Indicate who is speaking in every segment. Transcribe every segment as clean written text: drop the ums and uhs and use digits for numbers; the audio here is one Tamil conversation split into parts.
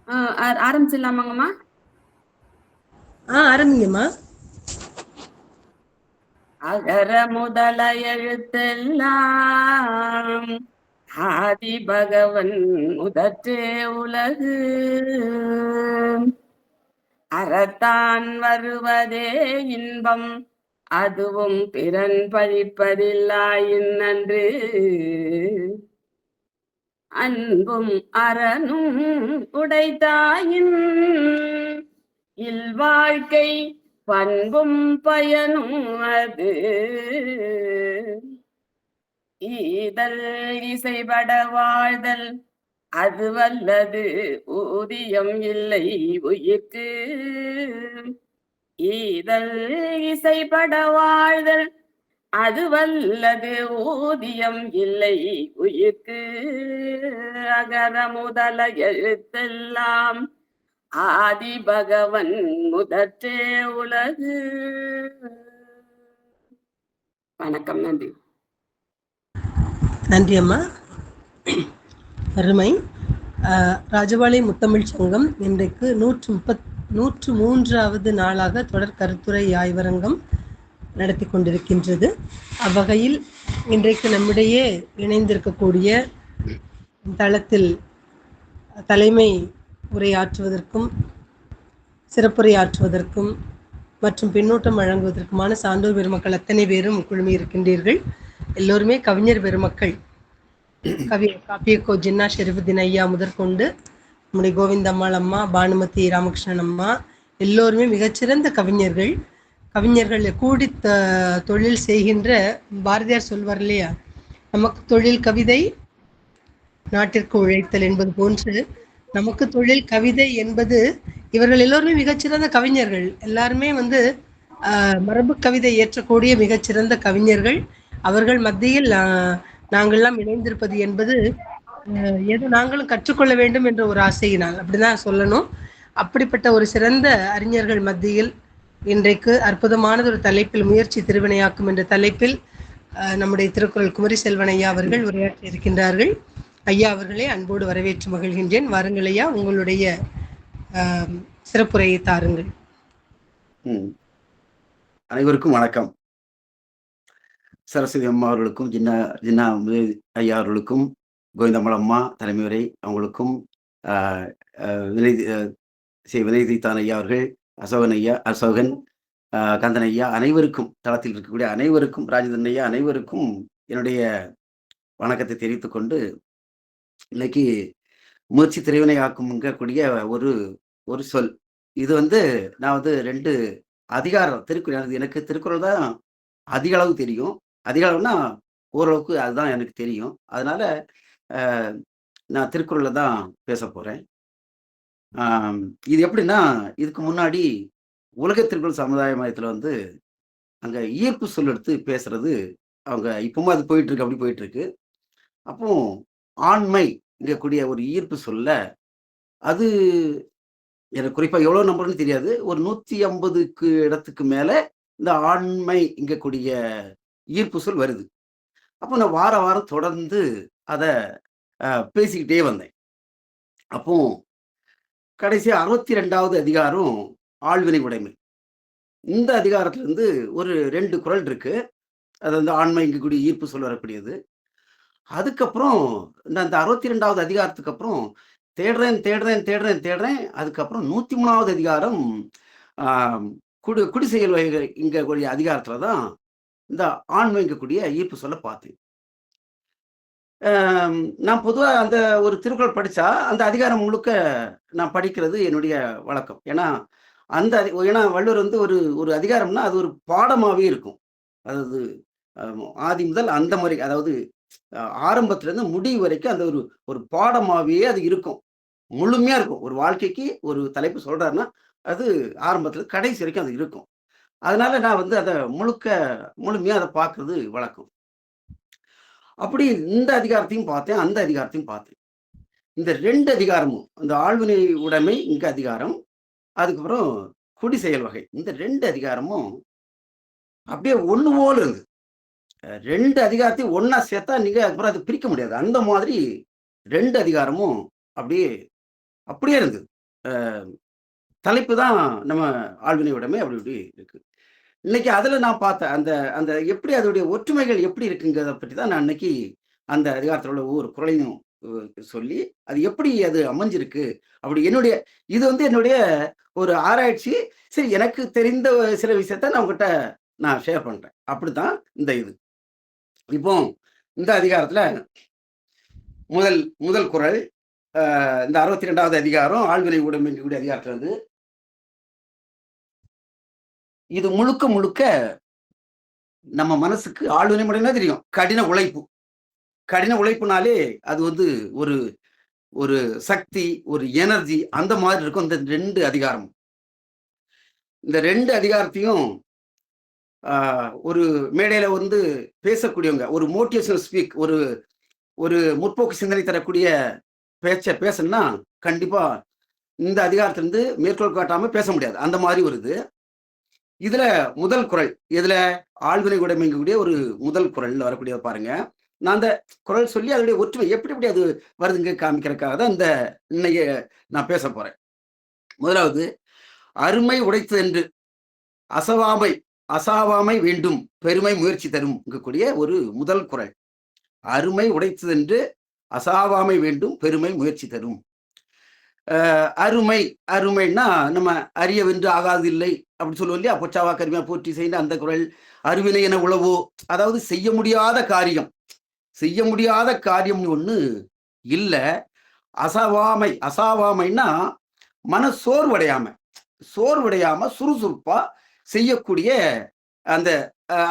Speaker 1: ஆரம்பிச்சிடலாமாங்கம்மா?
Speaker 2: ஆரம்பிங்கம்மா.
Speaker 1: அகர முதல எழுத்தெல்லாம் ஆதி பகவன் முதற்றே உலகு அறத்தான் வருவதே இன்பம் அதுவும் பிறன் பழிப்பதில்லாயின் நன்று அன்பும் அறனும் உடைத்தாயின் இல்வாழ்க்கை பண்பும் பயனும் அது ஈதல் இசைபட வாழ்தல் அது வல்லது ஊதியம் இல்லை உயிர்க்கு ஈதல் இசைபட வாழ்தல் அது வல்லது ஊதியம் இல்லை உயிர்க்கு அகர முதல எழுத்தெல்லாம் ஆதி பகவன் முதற்றே உலகு. வணக்கம். நன்றி.
Speaker 2: நன்றி அம்மா. அருமை. ராஜபாளைய முத்தமிழ் சங்கம் இன்றைக்கு 103வது நாளாக தொடர் கருத்துரை ஆய்வரங்கம் நடத்தி கொண்டிருக்கின்றது. அவ்வகையில் இன்றைக்கு நம்மிடையே இணைந்திருக்கக்கூடிய தளத்தில் தலைமை உரையாற்றுவதற்கும் சிறப்புரையாற்றுவதற்கும் மற்றும் பின்னூட்டம் வழங்குவதற்குமான சான்றோர் பெருமக்கள் அத்தனை பேரும் குழுமி இருக்கின்றீர்கள். எல்லோருமே கவிஞர் பெருமக்கள். காப்பியக்கோ ஜின்னா ஷெரீஃபுதீன் ஐயா முதற்கொண்டு நம்முடைய கோவிந்தம்மாள் அம்மா, பானுமதி ராமகிருஷ்ணன் அம்மா எல்லோருமே மிகச்சிறந்த கவிஞர்கள். கவிஞர்கள் கூடி தொழில் செய்கின்ற பாரதியார் சொல்வார் இல்லையா, நமக்கு தொழில் கவிதை நாட்டிற்கு உழைத்தல் என்பது போன்று நமக்கு தொழில் கவிதை என்பது இவர்கள் எல்லோருமே மிகச்சிறந்த கவிஞர்கள். எல்லாருமே மரபு கவிதை ஏற்றக்கூடிய மிகச்சிறந்த கவிஞர்கள். அவர்கள் மத்தியில் நாங்கள்லாம் இணைந்திருப்பது என்பது ஏதோ நாங்களும் கற்றுக்கொள்ள வேண்டும் என்ற ஒரு ஆசையினால் அப்படிதான் சொல்லணும். அப்படிப்பட்ட ஒரு சிறந்த அறிஞர்கள் மத்தியில் இன்றைக்கு அற்புதமானது ஒரு தலைப்பில் முயற்சி திருவினையாக்கும் என்ற தலைப்பில் நம்முடைய திருக்குறள் குமரி செல்வன் ஐயா அவர்கள் உரையாற்றி இருக்கின்றார்கள். ஐயா அவர்களே அன்போடு வரவேற்று மகிழ்கின்றேன். வாருங்கள் ஐயா, உங்களுடைய சிறப்புரையை தாருங்கள்.
Speaker 3: அனைவருக்கும் வணக்கம். சரஸ்வதி அம்மா அவர்களுக்கும் ஜின்னா ஐயா அவர்களுக்கும் கோவிந்தம்மாள் அம்மா தலைமை உரை அவங்களுக்கும் வினயதித்தான் ஐயா அவர்கள், அசோகன் கந்தன் ஐயா அனைவருக்கும், தளத்தில் இருக்கக்கூடிய அனைவருக்கும், ராஜேந்திரன் ஐயா அனைவருக்கும் என்னுடைய வணக்கத்தை தெரிவித்துக் கொண்டு, இன்னைக்கு முயற்சி திரைவினை ஆக்கும்ங்கக்கூடிய ஒரு சொல் இது நான் 2 அதிகாரம் திருக்குறள், எனக்கு திருக்குறள் தான் அதிக அளவு தெரியும். அதிக அளவுனா ஓரளவுக்கு அதுதான் எனக்கு தெரியும். அதனால நான் திருக்குறள்ல தான் பேச போறேன். இது எப்படின்னா, இதுக்கு முன்னாடி உலக திருக்குறள் சமுதாய மையத்துல அங்க ஈர்ப்பு சொல் எடுத்து பேசுறது அவங்க இப்பவும் அது போயிட்டு இருக்கு, அப்படி போயிட்டு இருக்கு. அப்போ ஆண்மை இங்கக்கூடிய ஒரு ஈர்ப்பு சொல்ல அது எனக்கு குறிப்பா எவ்வளவு நம்பர்னு தெரியாது, ஒரு 150க்கு இடத்துக்கு மேல இந்த ஆண்மை இங்கக்கூடிய ஈர்ப்பு சொல் வருது. அப்போ நான் வாரம் தொடர்ந்து அத பேசிக்கிட்டே வந்தேன். அப்போ கடைசி 62வது அதிகாரம் ஆழ்வினை உடைமை. இந்த அதிகாரத்துல இருந்து ஒரு 2 குறள் இருக்கு. அது ஆண்மை இங்கக்கூடிய ஈர்ப்பு சொல் வரக்கூடியது. அதுக்கப்புறம் நான் இந்த 62வது அதிகாரத்துக்கு அப்புறம் தேடுறேன். அதுக்கப்புறம் 103வது அதிகாரம் குடிசெயல் வகைகள் இங்கக்கூடிய அதிகாரத்துலதான் இந்த ஆண்மை இங்கக்கூடிய ஈர்ப்பு சொல்ல பார்த்தேன். நான் பொதுவா அந்த ஒரு திருக்குறள் படிச்சா அந்த அதிகாரம் முழுக்க நான் படிக்கிறது என்னுடைய வழக்கம். ஏன்னா வள்ளுவர் ஒரு அதிகாரம்னா அது ஒரு பாடமாவே இருக்கும். அதாவது ஆதி முதல் அந்த முறை, அதாவது ஆரம்பத்துல இருந்து முடிவு வரைக்கும் அந்த ஒரு பாடமாவே அது இருக்கும். முழுமையா இருக்கும். ஒரு வாழ்க்கைக்கு ஒரு தலைப்பு சொல்றாருன்னா அது ஆரம்பத்துல கடைசி வரைக்கும் அது இருக்கும். அதனால நான் அதை முழுமையா அதை பார்க்கறது வழக்கம். அப்படி இந்த அதிகாரத்தையும் பார்த்தேன், அந்த அதிகாரத்தையும் பார்த்தேன். இந்த 2 அதிகாரமும், இந்த ஆழ்வினை உடைமை இங்க அதிகாரம், அதுக்கப்புறம் குடி செயல் வகை, இந்த 2 அதிகாரமும் அப்படியே ஒண்ணு போல இருந்து 2 அதிகாரத்தையும் ஒன்னா சேர்த்தா நீங்க அதுக்கப்புறம் அதை பிரிக்க முடியாது. அந்த மாதிரி 2 அதிகாரமும் அப்படியே இருந்தது. தலைப்பு தான் நம்ம ஆழ்வினை உடைமை அப்படி இப்படி இருக்கு. இன்னைக்கு அதுல நான் பார்த்தேன் அந்த அந்த எப்படி அதோடைய ஒற்றுமைகள் எப்படி இருக்குங்கிறத பற்றி தான் நான் இன்னைக்கு அந்த அதிகாரத்தில் உள்ள ஒவ்வொரு குறளையும் சொல்லி அது எப்படி அது அமைஞ்சிருக்கு அப்படி என்னுடைய இது வந்து என்னுடைய ஒரு ஆராய்ச்சி. சரி, எனக்கு தெரிந்த சில விஷயத்த நான் உங்ககிட்ட நான் ஷேர் பண்றேன். அப்படித்தான் இந்த இது. இப்போ இந்த அதிகாரத்துல முதல் முதல் குறள் இந்த 62வது அதிகாரம் ஆழ்வினை உடைமை கூடிய அதிகாரத்துல வந்து இது முழுக்க முழுக்க நம்ம மனசுக்கு ஆழ்வினை முறைனா தெரியும். கடின உழைப்பு. கடின உழைப்புனாலே அது வந்து ஒரு ஒரு சக்தி, ஒரு எனர்ஜி அந்த மாதிரி இருக்கும். இந்த 2 அதிகாரம். இந்த 2 அதிகாரத்தையும் ஒரு மேடையில வந்து பேசக்கூடியவங்க, ஒரு மோட்டிவேஷனல் ஸ்பீக், ஒரு ஒரு முற்போக்கு சிந்தனை தரக்கூடிய பேசணும்னா கண்டிப்பா இந்த அதிகாரத்திலிருந்து மேற்கோள் காட்டாம பேச முடியாது. அந்த மாதிரி வருது. இதுல முதல் குறள், இதுல ஆழ்வினை உடைமைங்கக்கூடிய ஒரு முதல் குறள்ல வரக்கூடிய பாருங்க. நான் அந்த குறள் சொல்லி அதனுடைய ஒற்றுமை எப்படி எப்படி அது வருதுங்க காமிக்கிறதுக்காக தான் இந்த இன்னைக்கு நான் பேச போறேன். முதலாவது, அருமை உடைத்து என்று அசாவாமை வேண்டும் பெருமை முயற்சி தரும் கூடிய ஒரு முதல் குறள். அருமை உடைத்தது என்று அசாவாமை வேண்டும் பெருமை முயற்சி தரும். அருமைன்னா நம்ம அறிய வென்று ஆகாது இல்லை அப்படின்னு சொல்லுவோம் இல்லையா? பொச்சாவா கருமையா போற்றி செய்ய அந்த குறள். அருவினை என உழவோ, அதாவது செய்ய முடியாத காரியம் ஒண்ணு இல்ல. அசாவாமைன்னா மன சோர்வடையாம சுறுசுறுப்பா செய்யக்கூடிய அந்த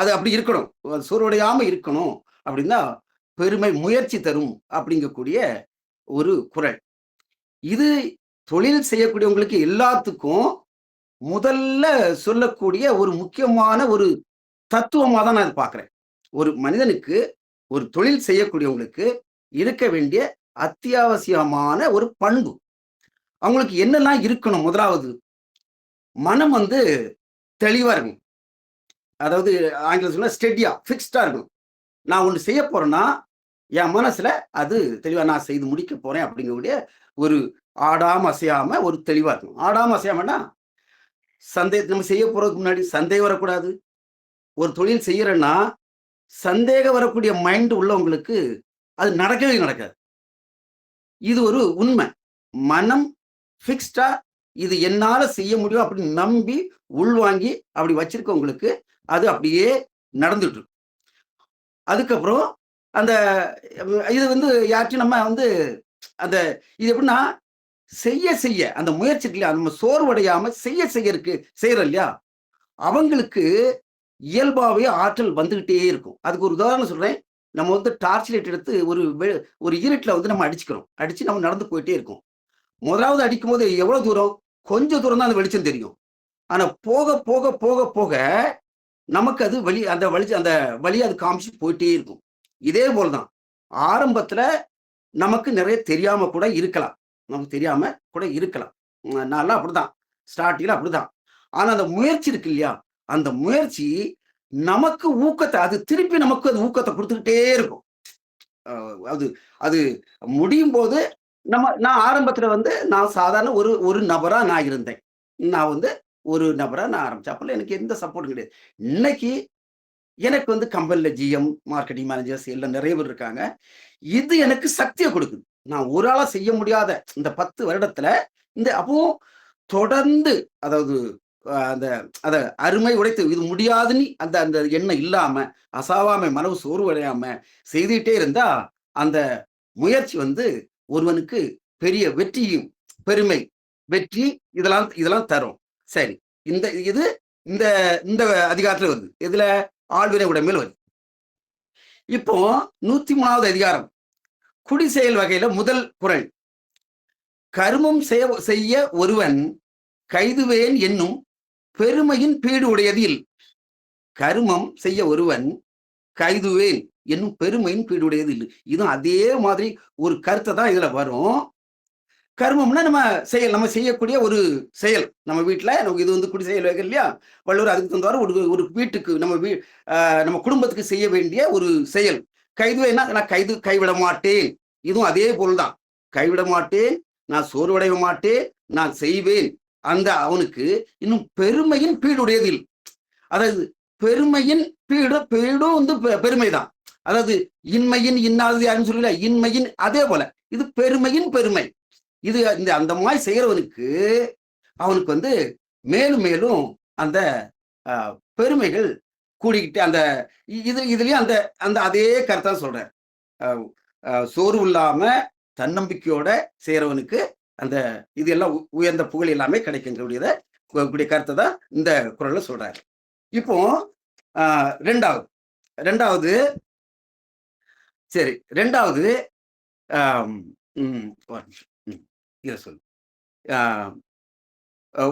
Speaker 3: அது அப்படி இருக்கணும். சோர்வடையாம இருக்கணும் அப்படின்னா பெருமை முயற்சி தரும் அப்படிங்கக்கூடிய ஒரு குறள். இது தொழில் செய்யக்கூடியவங்களுக்கு எல்லாத்துக்கும் முதல்ல சொல்லக்கூடிய ஒரு முக்கியமான ஒரு தத்துவமா தான் நான் பார்க்கிறேன். ஒரு மனிதனுக்கு, ஒரு தொழில் செய்யக்கூடியவங்களுக்கு இருக்க வேண்டிய அத்தியாவசியமான ஒரு பண்பு. அவங்களுக்கு என்னெல்லாம் இருக்கணும்? முதலாவது, மனம் வந்து தெளிவா இருக்கணும். அதாவது ஆங்கிலம் சொன்னா ஸ்டெடியா, ஃபிக்ஸ்டா இருக்கணும். நான் ஒண்ணு செய்ய போறேன்னா என் மனசுல அது தெளிவா நான் செய்து முடிக்க போறேன் அப்படிங்கக்கூடிய ஒரு ஆடாம அசையாம ஒரு தெளிவா இருக்கணும். ஆடாம அசையாமன்னா நம்ம செய்ய போறதுக்கு முன்னாடி சந்தேகம் வரக்கூடாது. ஒரு தொழில் செய்யறேன்னா சந்தேகம் வரக்கூடிய மைண்ட் உள்ளவங்களுக்கு அது நடக்கவே நடக்காது. இது ஒரு உண்மை. மனம் ஃபிக்ஸ்டா இது என்னால செய்ய முடியும் அப்படின்னு நம்பி உள்வாங்கி அப்படி வச்சிருக்கவங்களுக்கு அது அப்படியே நடந்துட்டு. அதுக்கப்புறம் அந்த இது வந்து யார்ட்டையும் நம்ம வந்து அந்த இது எப்படின்னா செய்ய அந்த முயற்சி இல்லையா, நம்ம சோர்வடையாம செய்யறோம் இல்லையா, அவங்களுக்கு இயல்பாவே ஆற்றல் வந்துகிட்டே இருக்கும். அதுக்கு ஒரு உதாரணம் சொல்றேன். நம்ம வந்து டார்ச் லைட் எடுத்து ஒரு இருட்டில் வந்து நம்ம அடிச்சு நம்ம நடந்து போயிட்டே இருக்கோம். முதலாவது அடிக்கும் போது எவ்வளவு தூரம்? கொஞ்சம் தூரம் தான் அந்த வெளிச்சம் தெரியும். ஆனா போக போக போக போக நமக்கு அது அந்த வழி அது காமிச்சு போயிட்டே இருக்கும். இதே போலதான் ஆரம்பத்துல நமக்கு நிறைய தெரியாம கூட இருக்கலாம். நான்லாம் அப்படிதான், ஸ்டார்டிங்ல அப்படிதான். ஆனா அந்த முயற்சி இருக்கு இல்லையா, அந்த முயற்சி நமக்கு ஊக்கத்தை, அது திருப்பி நமக்கு அது ஊக்கத்தை கொடுத்துக்கிட்டே இருக்கும். அது முடியும் போது நான் ஆரம்பத்துல வந்து நான் சாதாரண ஒரு நபரா நான் இருந்தேன். நான் வந்து ஒரு நபரா நான் ஆரம்பிச்சேன். அப்பல எனக்கு எந்த சப்போர்ட்டும் கிடையாது. இன்னைக்கு எனக்கு வந்து கம்பெனில ஜிஎம், மார்க்கெட்டிங் மேனேஜர்ஸ் எல்லாம் நிறைய பேர் இருக்காங்க. இது எனக்கு சக்தியை கொடுக்குது. நான் ஒரு ஆளா செய்ய முடியாத இந்த 10 வருடத்துல அப்போ தொடர்ந்து, அதாவது அந்த அருமை உடைத்து இது முடியாதுன்னு அந்த எண்ணம் இல்லாம அசாவாமை மனவு சோர்வடையாம செய்துட்டே இருந்தா அந்த முயற்சி வந்து ஒருவனுக்கு பெரிய வெற்றியும் பெருமை வெற்றி இதெல்லாம் தரும். சரி, இது இந்த அதிகாரத்துல வருது. இதுல ஆழ்வினை உடைமையில் வருது. இப்போ 103வது அதிகாரம் குடி செயல் வகையில முதல் குறள். கருமம் செய்ய ஒருவன் கைதுவேன் என்னும் பெருமையின் பீடு உடையதில். கருமம் செய்ய ஒருவன் கைதுவேன் என்னும் பெருமையின் பீடு உடையதில். இதுவும் அதே மாதிரி ஒரு கருத்தை தான் இதுல வரும். கர்மம்னா நம்ம செய்யக்கூடிய ஒரு செயல். நம்ம வீட்டுல நமக்கு இது வந்து குடி செயல் வகை இல்லையா, வள்ளுவர் அதுக்கு தந்தவாறு ஒரு வீட்டுக்கு நம்ம குடும்பத்துக்கு செய்ய வேண்டிய ஒரு செயல். கைதுவேன்னா நான் கைவிட மாட்டேன். இதுவும் அதே போல்தான். கைவிட மாட்டேன், நான் சோர்வடைய மாட்டேன், நான் செய்வேன். அந்த அவனுக்கு இன்னும் பெருமையின் பீடுடையதில், அதாவது பெருமையின் பீடும் வந்து பெருமைதான். அதாவது இன்மையின் இன்னாதது யாருன்னு சொல்லல, இன்மையின் அதே போல இது பெருமையின் பெருமை. இது அந்த மாதிரி செய்யறவனுக்கு அவனுக்கு வந்து மேலும் மேலும் அந்த பெருமைகள் கூடிக்கிட்டு அந்த இதுலயும் அந்த அந்த அதே கருத்தா சொல்றார். சோர்வு இல்லாம தன்னம்பிக்கையோட செய்யறவனுக்கு அந்த இது எல்லாம் உயர்ந்த புகழ் எல்லாமே கிடைக்கக்கூடிய கருத்தை தான் இந்த குறள்ல சொல்றாரு. இப்போ ரெண்டாவது சரி, ரெண்டாவது இத சொல்லு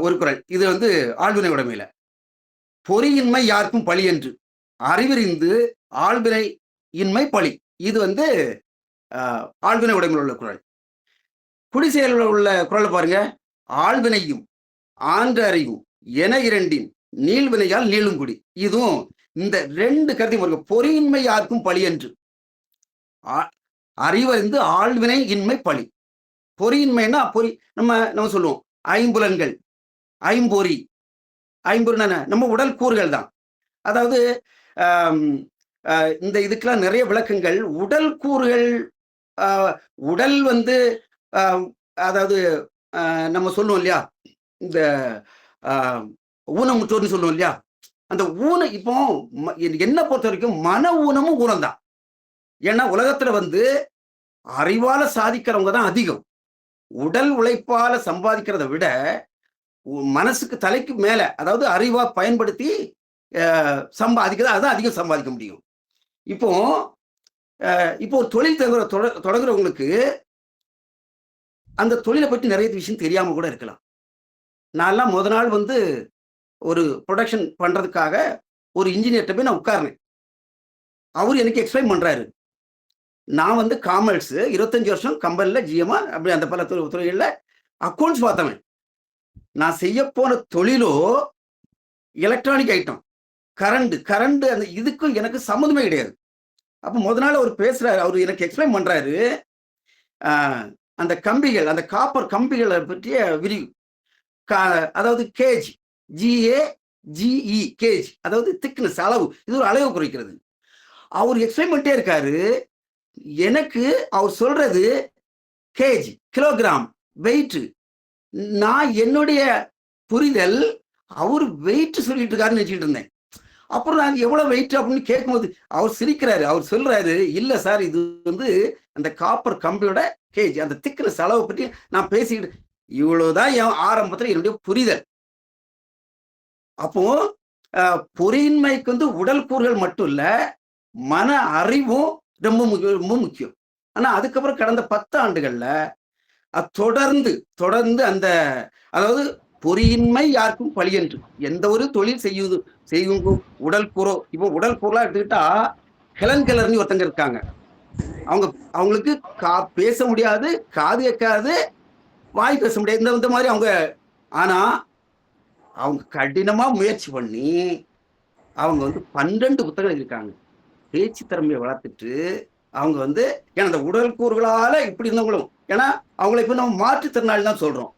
Speaker 3: ஒரு குறள். இது வந்து ஆழ்வினை உடைமையில, பொறியின்மை யாருக்கும் பழி என்று அறிவிறிந்து ஆழ்வினை இன்மை பழி. இது வந்து ஆழ்வினை உடைமையில் உள்ள குறள். குடிசெயலில் உள்ள குறளை பாருங்க. ஆழ்வினையும் ஆன்ற அறிவும் என இரண்டின் நீள்வினையால் நீளும் குடி. இதுவும் இந்த ரெண்டு கருத்தையும் பாருங்க. பொறியின்மை யாருக்கும் பழி என்று அறிவறிந்து ஆழ்வினை இன்மை பழி. பொறியின்மைன்னா நம்ம சொல்லுவோம் ஐம்புலன்கள், ஐம்பொறி. ஐம்பொறி நம்ம உடல் கூறுகள் தான். அதாவது இந்த இதுக்கெல்லாம் நிறைய விளக்கங்கள். உடல் கூறுகள், உடல் வந்து அதாவது நம்ம சொல்லுவோம் இல்லையா, இந்த ஊனமுற்றோர்னு சொல்லுவோம் இல்லையா, அந்த ஊனம். இப்போ என்ன பொறுத்த வரைக்கும் மன ஊனமும் ஊனம் தான். ஏன்னா உலகத்துல வந்து அறிவால சாதிக்கிறவங்க தான் அதிகம். உடல் உழைப்பால சம்பாதிக்கிறத விட மனசுக்கு தலைக்கு மேல, அதாவது அறிவா பயன்படுத்தி சம்பாதிக்கிறது, அதுதான் அதிகம் சம்பாதிக்க முடியும். இப்போ ஒரு தொழில் தொடங்குறவங்களுக்கு அந்த தொழிலை பற்றி நிறைய விஷயம் தெரியாம கூட இருக்கலாம். நான்லாம் முத நாள் வந்து ஒரு ப்ரொடக்ஷன் பண்றதுக்காக ஒரு இன்ஜினியர்கிட்ட போய் நான் உட்கார்னேன். அவர் எனக்கு எக்ஸ்பிளைன் பண்றாரு. நான் வந்து காமர்ஸ் 25 வருஷம் கம்பெனில ஜிஎம்ஆ அப்படி அந்த பல துறைகள்ல அக்கௌண்ட்ஸ் பார்த்தவன். நான் செய்ய போன தொழிலோ எலக்ட்ரானிக் ஐட்டம், கரண்ட் அந்த இதுக்கும் எனக்கு சம்மந்தமே கிடையாது. அப்ப முத நாள் அவர் பேசுறாரு, அவர் எனக்கு எக்ஸ்பிளைன் பண்றாரு. அந்த கம்பிகள், அந்த காப்பர் கம்பிகளை பற்றிய விரிவு. அதாவது கேஜ், GAGE கேஜ், அதாவது திக்னஸ், அளவு. இது ஒரு அளவு குறைக்கிறது. அவர் எக்ஸ்பிளைன் பண்ணிட்டே இருக்காரு. எனக்கு அவர் சொல்றது கேஜ், கிலோகிராம், வெயிட். நான் என்னுடைய புரிதல் அவர் வெயிட் சொல்லிட்டு இருக்காருன்னு நினைச்சிட்டு இருந்தேன். அப்புறம் நான் எவ்வளவு வெயிட் அப்படின்னு கேட்கும்போது அவர் சிரிக்கிறாரு. அவர் சொல்றாரு, இல்ல சார், இது வந்து அந்த காப்பர் கம்பியோட கேஜ், அந்த திக்னஸ் அளவை பற்றி நான் பேசிக்கிட்டு. இவ்வளவுதான் என் ஆரம்பத்துல என்னுடைய புரிதல். அப்போ பொறியின்மைக்கு வந்து உடல் கூறுகள் மட்டும் இல்ல, மன அறிவும் ரொம்ப முக்கியம். ஆனா அதுக்கப்புறம் கடந்த 10 ஆண்டுகள்ல தொடர்ந்து அந்த, அதாவது பொறியின்மை யாருக்கும் பழி என்று எந்த ஒரு தொழில் செய்யும் உடல் கூறோ. இப்போ உடல் கூறலாம் எடுத்துக்கிட்டா ஹெலன் கெல்லர்னு ஒருத்தங்க இருக்காங்க. அவங்களுக்கு பேச முடியாது, காது கேட்காது, வாய் பேச முடியாது, இந்த மாதிரி அவங்க. ஆனா அவங்க கடினமா முயற்சி பண்ணி அவங்க வந்து 12 புத்தகங்கள் இருக்காங்க. பேச்சு திறமையை வளர்த்துட்டு அவங்க வந்து, ஏன்னா அந்த உடல் கூறுகளால இப்படி இருந்தவங்களும், ஏன்னா அவங்களை இப்ப நம்ம மாற்றுத்திறனாளி தான் சொல்றோம்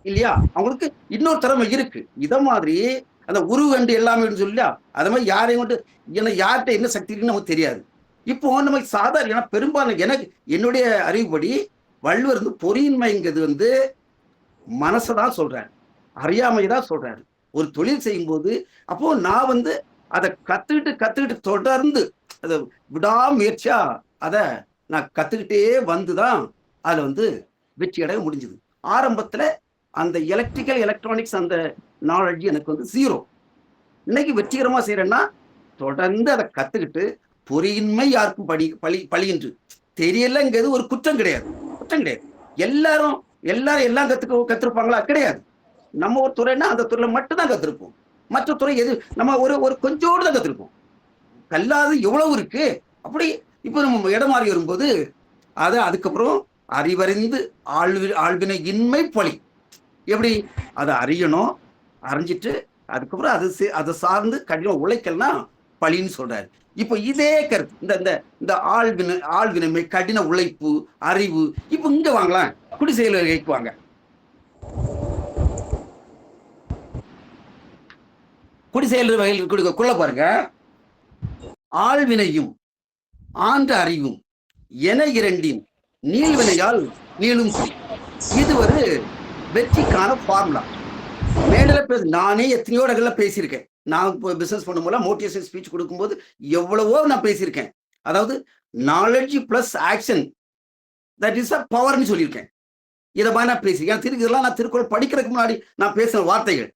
Speaker 3: இல்லையா, அவங்களுக்கு இன்னொரு திறமை இருக்கு. இத மாதிரி அந்த உருவண்டு எல்லாமே சொல்லியா, அது மாதிரி யாரையும் வந்து யார்கிட்ட என்ன சக்தி இருக்குன்னு நமக்கு தெரியாது. இப்போ நம்ம சாதாரண, ஏன்னா பெரும்பாலும் எனக்கு என்னுடைய அறிவுப்படி வள்ளுவர் வந்து பொறியின்மைங்கிறது வந்து மனசைதான் சொல்றாரு, அறியாமைதான் சொல்றாரு ஒரு தொழில் செய்யும் போது. அப்போ நான் வந்து அதை கத்துக்கிட்டு தொடர்ந்து அதை விடாமுயற்சியா அதை நான் கத்துக்கிட்டே வந்துதான் அதுல வந்து வெற்றி அடைய முடிஞ்சது. ஆரம்பத்துல அந்த எலக்ட்ரிக்கல் எலக்ட்ரானிக்ஸ் அந்த நாலேஜ் எனக்கு வந்து 0. இன்னைக்கு வெற்றிகரமா செய்யறேன்னா தொடர்ந்து அதை கத்துக்கிட்டு, பொறியின்மை யாருக்கும் பழி என்று தெரியலங்கிறது ஒரு குற்றம் கிடையாது. எல்லாரும் எல்லாம் கத்துருப்பாங்களா? கிடையாது. நம்ம ஒரு துறைன்னா அந்த துறையில மட்டும் தான் கத்திருப்போம். மற்ற துறை எது நம்ம ஒரு கொஞ்சோடு தான் கத்திருப்போம். கல்லாது எவ்வளவு இருக்கு. அப்படி இப்போ நம்ம இடம் மாறி வரும்போது அதுக்கப்புறம் அறிவறிந்து ஆழ்வினை இன்மை பழி. எப்படி அதை அறியணும், அறிஞ்சிட்டு அதுக்கப்புறம் அதை சார்ந்து கடினம் உழைக்கலன்னா பழின்னு சொல்றாரு. இப்போ இதே கருத்து இந்த ஆழ்வினைமை, கடின உழைப்பு, அறிவு, இப்போ இங்க வாங்கலாம், குடிசெயலுக்கு வாங்க. குடிசெயல் வகையில் பாருங்க, ஆழ்வினையும் ஆன்ற அறிவும் என இரண்டின் நீள்வினையால் நீளும் குடி. இது ஒரு வெற்றிக்கான ஃபார்முலா. மேடல நானே எத்தனையோ இடங்கள்ல பேசியிருக்கேன். நான் பிசினஸ் பண்ணும்போது மோட்டிவேஷன் ஸ்பீச் கொடுக்கும்போது எவ்வளவோ நான் பேசியிருக்கேன். அதாவது knowledge plus action that is a பவர்னு சொல்லியிருக்கேன். இதை மாதிரி நான் பேசியிருக்கேன். இதெல்லாம் நான் திருக்குறள் படிக்கிறதுக்கு முன்னாடி நான் பேசின வார்த்தைகள்.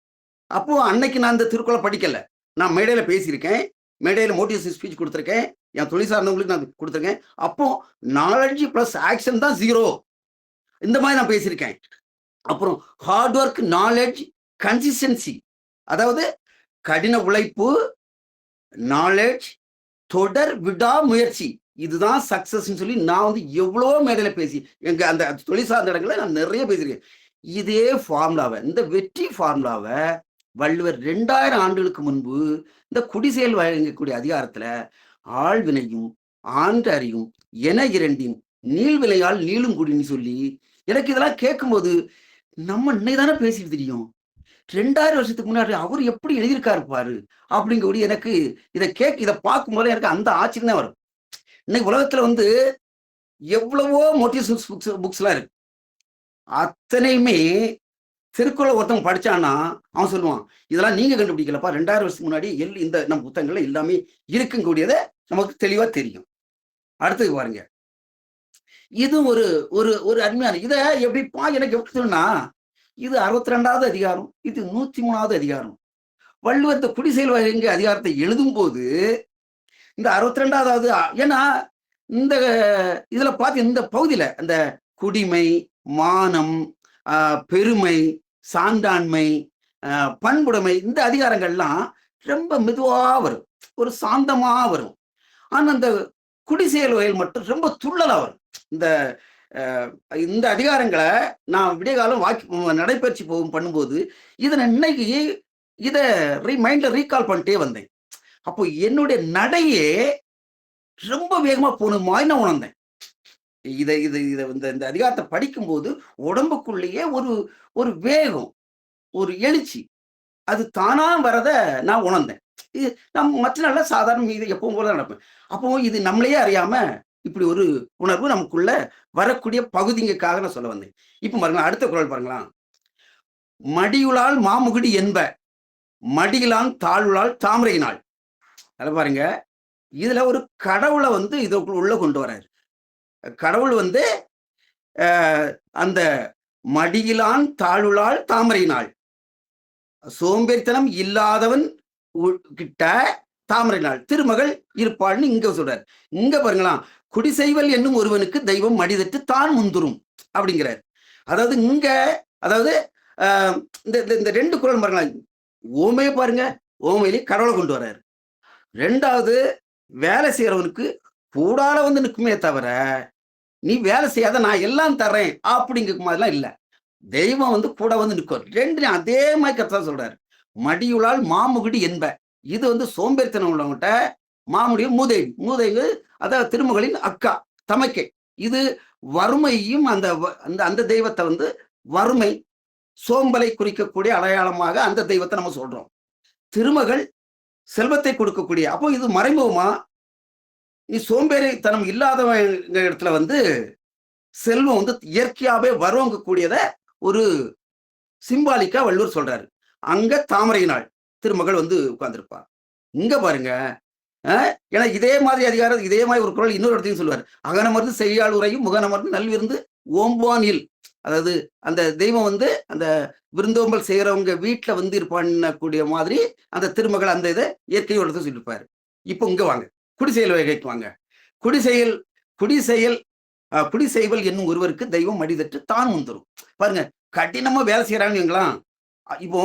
Speaker 3: அப்போ அன்னைக்கு நான் இந்த திருக்குறளை படிக்கல, நான் மேடையில பேசியிருக்கேன், மேடையில மோட்டிவேஷன் ஸ்பீச் கொடுத்துருக்கேன், என் தொழில் சார்ந்தவங்களுக்கு நான் கொடுத்துருக்கேன். அப்போ நாலேஜ் பிளஸ் ஆக்ஷன் தான் 0, இந்த மாதிரி நான் பேசியிருக்கேன். அப்புறம் ஹார்ட் ஒர்க், நாலேஜ், கன்சிஸ்டன்சி, அதாவது கடின உழைப்பு, நாலேஜ், தொடர் விடாமுயற்சி, இதுதான் சக்சஸ் சொல்லி நான் வந்து எவ்வளோ மேடையில பேசி எங்க அந்த தொழில் சார்ந்த இடங்களை நான் நிறைய பேசியிருக்கேன். இதே ஃபார்முலாவை, இந்த வெற்றி ஃபார்முலாவை வள்ளுவர் 2000 ஆண்டுகளுக்கு முன்பு இந்த குடிசெயல் வழங்கக்கூடிய அதிகாரத்துல ஆழ்வினையும் ஆன்ற அறியும் என இரண்டின் நீள்வினையால் நீளும் குடின்னு சொல்லி, எனக்கு இதெல்லாம் கேட்கும்போது நம்ம இன்னைதானே பேசிட்டு தெரியும், 2000 வருஷத்துக்கு முன்னாடி அவர் எப்படி எழுதியிருக்காரு பாரு அப்படிங்கக்கூடிய எனக்கு இதை பார்க்கும்போது எனக்கு அந்த ஆச்சரியம் தான் வரும். இன்னைக்கு உலகத்துல வந்து எவ்வளவோ மோட்டிவேஷன் புக்ஸ் எல்லாம் இருக்கு. அத்தனையுமே திருக்குறள் ஒருத்தவங்க படிச்சான்னா அவன் சொல்லுவான், இதெல்லாம் நீங்க கண்டுபிடிக்கலப்பா, 2000 வருஷத்துக்கு முன்னாடி இந்த நம்ம புத்தகங்கள்ல எல்லாமே இருக்குக்கூடியதை நமக்கு தெளிவா தெரியும். அடுத்தது பாருங்க, இது ஒரு ஒரு ஒரு அருமையான இதை எப்படிப்பா எனக்கு எப்படி சொன்னா, இது 62வது அதிகாரம், இது 103வது அதிகாரம். வள்ளுவர் இந்த குடிசெயல் வழங்க அதிகாரத்தை எழுதும் போது இந்த 62வது, ஏன்னா இந்த இதுல பார்த்து இந்த பகுதியில அந்த குடிமை, மானம், பெருமை, சான்றாண்மை, பண்புடைமை, இந்த அதிகாரங்கள்லாம் ரொம்ப மெதுவா வரும், ஒரு சாந்தமா வரும். ஆனா அந்த குடிசெயல் வகையில் மட்டும் ரொம்ப துள்ளலா வரும். இந்த அதிகாரங்களை நான் விடிய காலம் நடைபயிற்சி பண்ணும்போது இன்னைக்கு இதை மைண்ட்ல ரீகால் பண்ணிட்டே வந்தேன். அப்போ என்னுடைய நடையே ரொம்ப வேகமா போன மாதிரி நான் உணர்ந்தேன். இந்த அதிகாரத்தை படிக்கும்போது உடம்புக்குள்ளேயே ஒரு வேகம், ஒரு எழுச்சி, அது தானா வரத நான் உணர்ந்தேன். நம்ம மற்ற நாள்ல சாதாரண மீது எப்பவும் போல நடப்பேன். அப்போ இது நம்மளையே அறியாம இப்படி ஒரு உணர்வு நமக்குள்ள வரக்கூடிய பகுதிக்காக நான் சொல்ல வந்தேன். இப்ப பாருங்க, அடுத்த குறள் பாருங்களா, மடியுளால் மாமுகுடி என்ப மடியிலான் தாழ்வுளால் தாமரையினாள். அதை பாருங்க, இதுல ஒரு கடவுளை வந்து இதுக்குள்ள உள்ள கொண்டு வராரு. கடவுள் வந்து அந்த மடியிலான் தாழ்வுளால் தாமரையினாள், சோம்பேறித்தனம் இல்லாதவன் கிட்ட தாமரையினாள் திருமகள் இருப்பாள்னு இங்க சொல்றாரு. இங்க பாருங்களாம், குடிசெய்வல் என்னும் ஒருவனுக்கு தெய்வம் மடிதட்டு தான் முந்துரும் அப்படிங்கிறார். அதாவது இங்க, அதாவது இந்த 2 குறள் பாருங்களா, ஓமையை பாருங்க, ஓமையிலே கடவுளை கொண்டு வர்றாரு. 2வது, வேலை செய்யறவனுக்கு கூடால வந்து நிற்குமே தவிர நீ வேலை செய்யாத நான் எல்லாம் தர்றேன் அப்படிங்கிற மாதிரிலாம் இல்ல, தெய்வம் வந்து கூட வந்து நிற்கும். 2 அதே மாதிரி கருத்தான் சொல்றாரு. மடியுளால் மாமுகுடி என்ப, இது வந்து சோம்பேறித்தனம் உள்ளவங்கிட்ட, மாமுடியும் மூதேவி அதாவது திருமகளின் அக்கா தமக்கை, இது வறுமையும் அந்த தெய்வத்தை வந்து வறுமை சோம்பலை குறிக்கக்கூடிய அடையாளமாக அந்த தெய்வத்தை நம்ம சொல்றோம். திருமகள் செல்வத்தை கொடுக்கக்கூடிய, அப்போ இது மறைமுகமா நீ சோம்பேறித்தனம் இல்லாதவங்க இடத்துல வந்து செல்வம் வந்து இயற்கையாவே வருவங்கக்கூடியத ஒரு சிம்பாலிக்கா வள்ளுவர் சொல்றாரு. அங்க தாமரையினாள் திருமகள் வந்து உட்கார்ந்துருப்பா. இங்க பாருங்க, ஏன்னா இதே மாதிரி அதிகாரம், இதே மாதிரி ஒரு குறள் இன்னொரு இடத்தையும் சொல்லுவார். அகனமர்ந்து செய்யாள் உரையும் முகனமர்ந்து நல்விருந்து ஓம்புவானில், அதாவது அந்த தெய்வம் வந்து அந்த விருந்தோம்பல் செய்யறவங்க வீட்டுல வந்து இருப்பான்க்கூடிய மாதிரி அந்த திருமகள் அந்த இதை இயற்கையோட சொல்லியிருப்பாரு. இப்போ இங்க வாங்க, குடிசெயல் வகைக்கு வாங்க. குடிசெய்வல் என்னும் ஒருவருக்கு தெய்வம் மடிதட்டு தான் முந்துரும். பாருங்க, கடினமா வேலை செய்யறாங்களா, இப்போ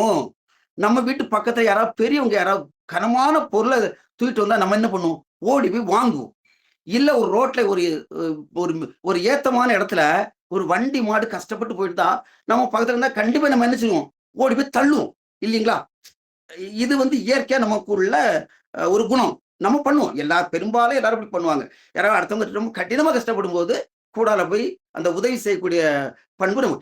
Speaker 3: நம்ம வீட்டு பக்கத்துல யாராவது பெரியவங்க யாராவது கனமான பொருளை தூக்கிட்டு வந்தா நம்ம என்ன பண்ணுவோம், ஓடி போய் வாங்குவோம். இல்ல ஒரு ரோட்ல ஒரு ஏத்தமான இடத்துல ஒரு வண்டி மாடு கஷ்டப்பட்டு போயிட்டு தான் நம்ம பக்கத்துல இருந்தா கண்டிப்பா நம்ம என்ன செய்வோம், ஓடி போய் தள்ளுவோம் இல்லைங்களா. இது வந்து இயற்கையா நமக்குள்ள ஒரு குணம், நம்ம பண்ணுவோம். பெரும்பாலும் எல்லாரும் இப்படி பண்ணுவாங்க. யாராவது அடுத்தவங்க ரொம்ப கடினமா கஷ்டப்படும் போது கூடால போய் அந்த உதவி செய்யக்கூடிய பண்பு நம்ம.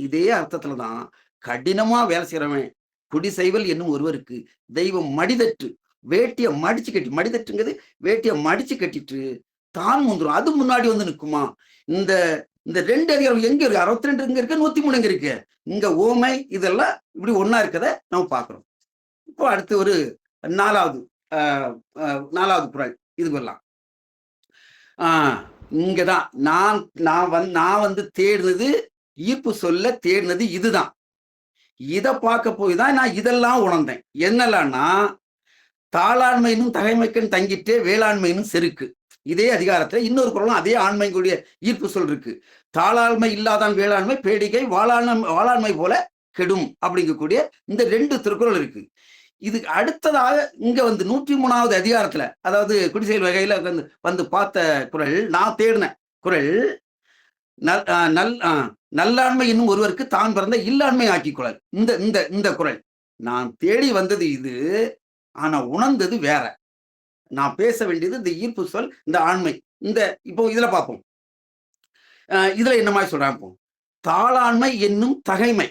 Speaker 3: இதே அர்த்தத்துலதான் கடினமா வேலை செய்யறவன் குடிசெய்வல் என்னும் ஒருவருக்கு தெய்வம் மடிதட்டு வேட்டிய மடிச்சு கட்டி, மடிதட்டுங்கிறது வேட்டிய மடிச்சு கட்டிட்டு தான் முந்துரும். அது முன்னாடி வந்து நிற்குமா? இந்த இந்த 2 அதிகாரம் எங்க இருக்கு? 62 எங்க இருக்கு? 103 எங்க இருக்கு? இங்க ஓமை இதெல்லாம் இப்படி ஒன்னா இருக்கத நம்ம பார்க்கிறோம். இப்போ அடுத்து ஒரு 4வது 4வது குறள் இது வரலாம். இங்கதான் நான் வந்து தேடுனது, ஈர்ப்பு சொல்ல தேடினது இதுதான். இதை பார்க்க போய் தான் நான் இதெல்லாம் உணர்ந்தேன். என்னலான்னா, தாளாண்மையினும் தகைமைக்கன் தங்கிட்டே வேளாண்மையினும் செருக்கு. இதே அதிகாரத்துல இன்னொரு குறளும் அதே ஆண்மைக்குரிய ஈர்ப்பு சொல் இருக்கு. தாளாண்மை இல்லாதான் வேளாண்மை பேடிகை வாளாண்மை போல கெடும் அப்படிங்கக்கூடிய இந்த 2 திருக்குறள் இருக்கு. இதுக்கு அடுத்ததாக இங்க வந்து 103வது அதிகாரத்துல, அதாவது குடிசெயல் வகையில வந்து பார்த்த குறள், நான் தேடின குறள், நல்லாண்மை என்னும் ஒருவருக்கு தான் பிறந்த இல்லாண்மை ஆக்கிக் கொள்ளல். இந்த இந்த இந்த குறள் நான் தேடி வந்தது இது, ஆனா உணர்ந்தது வேற. நான் பேச வேண்டியது இந்த ஈர்ப்பு சொல், இந்த ஆண்மை. இந்த இப்போ இதுல பார்ப்போம். இதுல என்ன மாதிரி சொல்றாங்க? தாளாண்மை என்னும் தகைமை,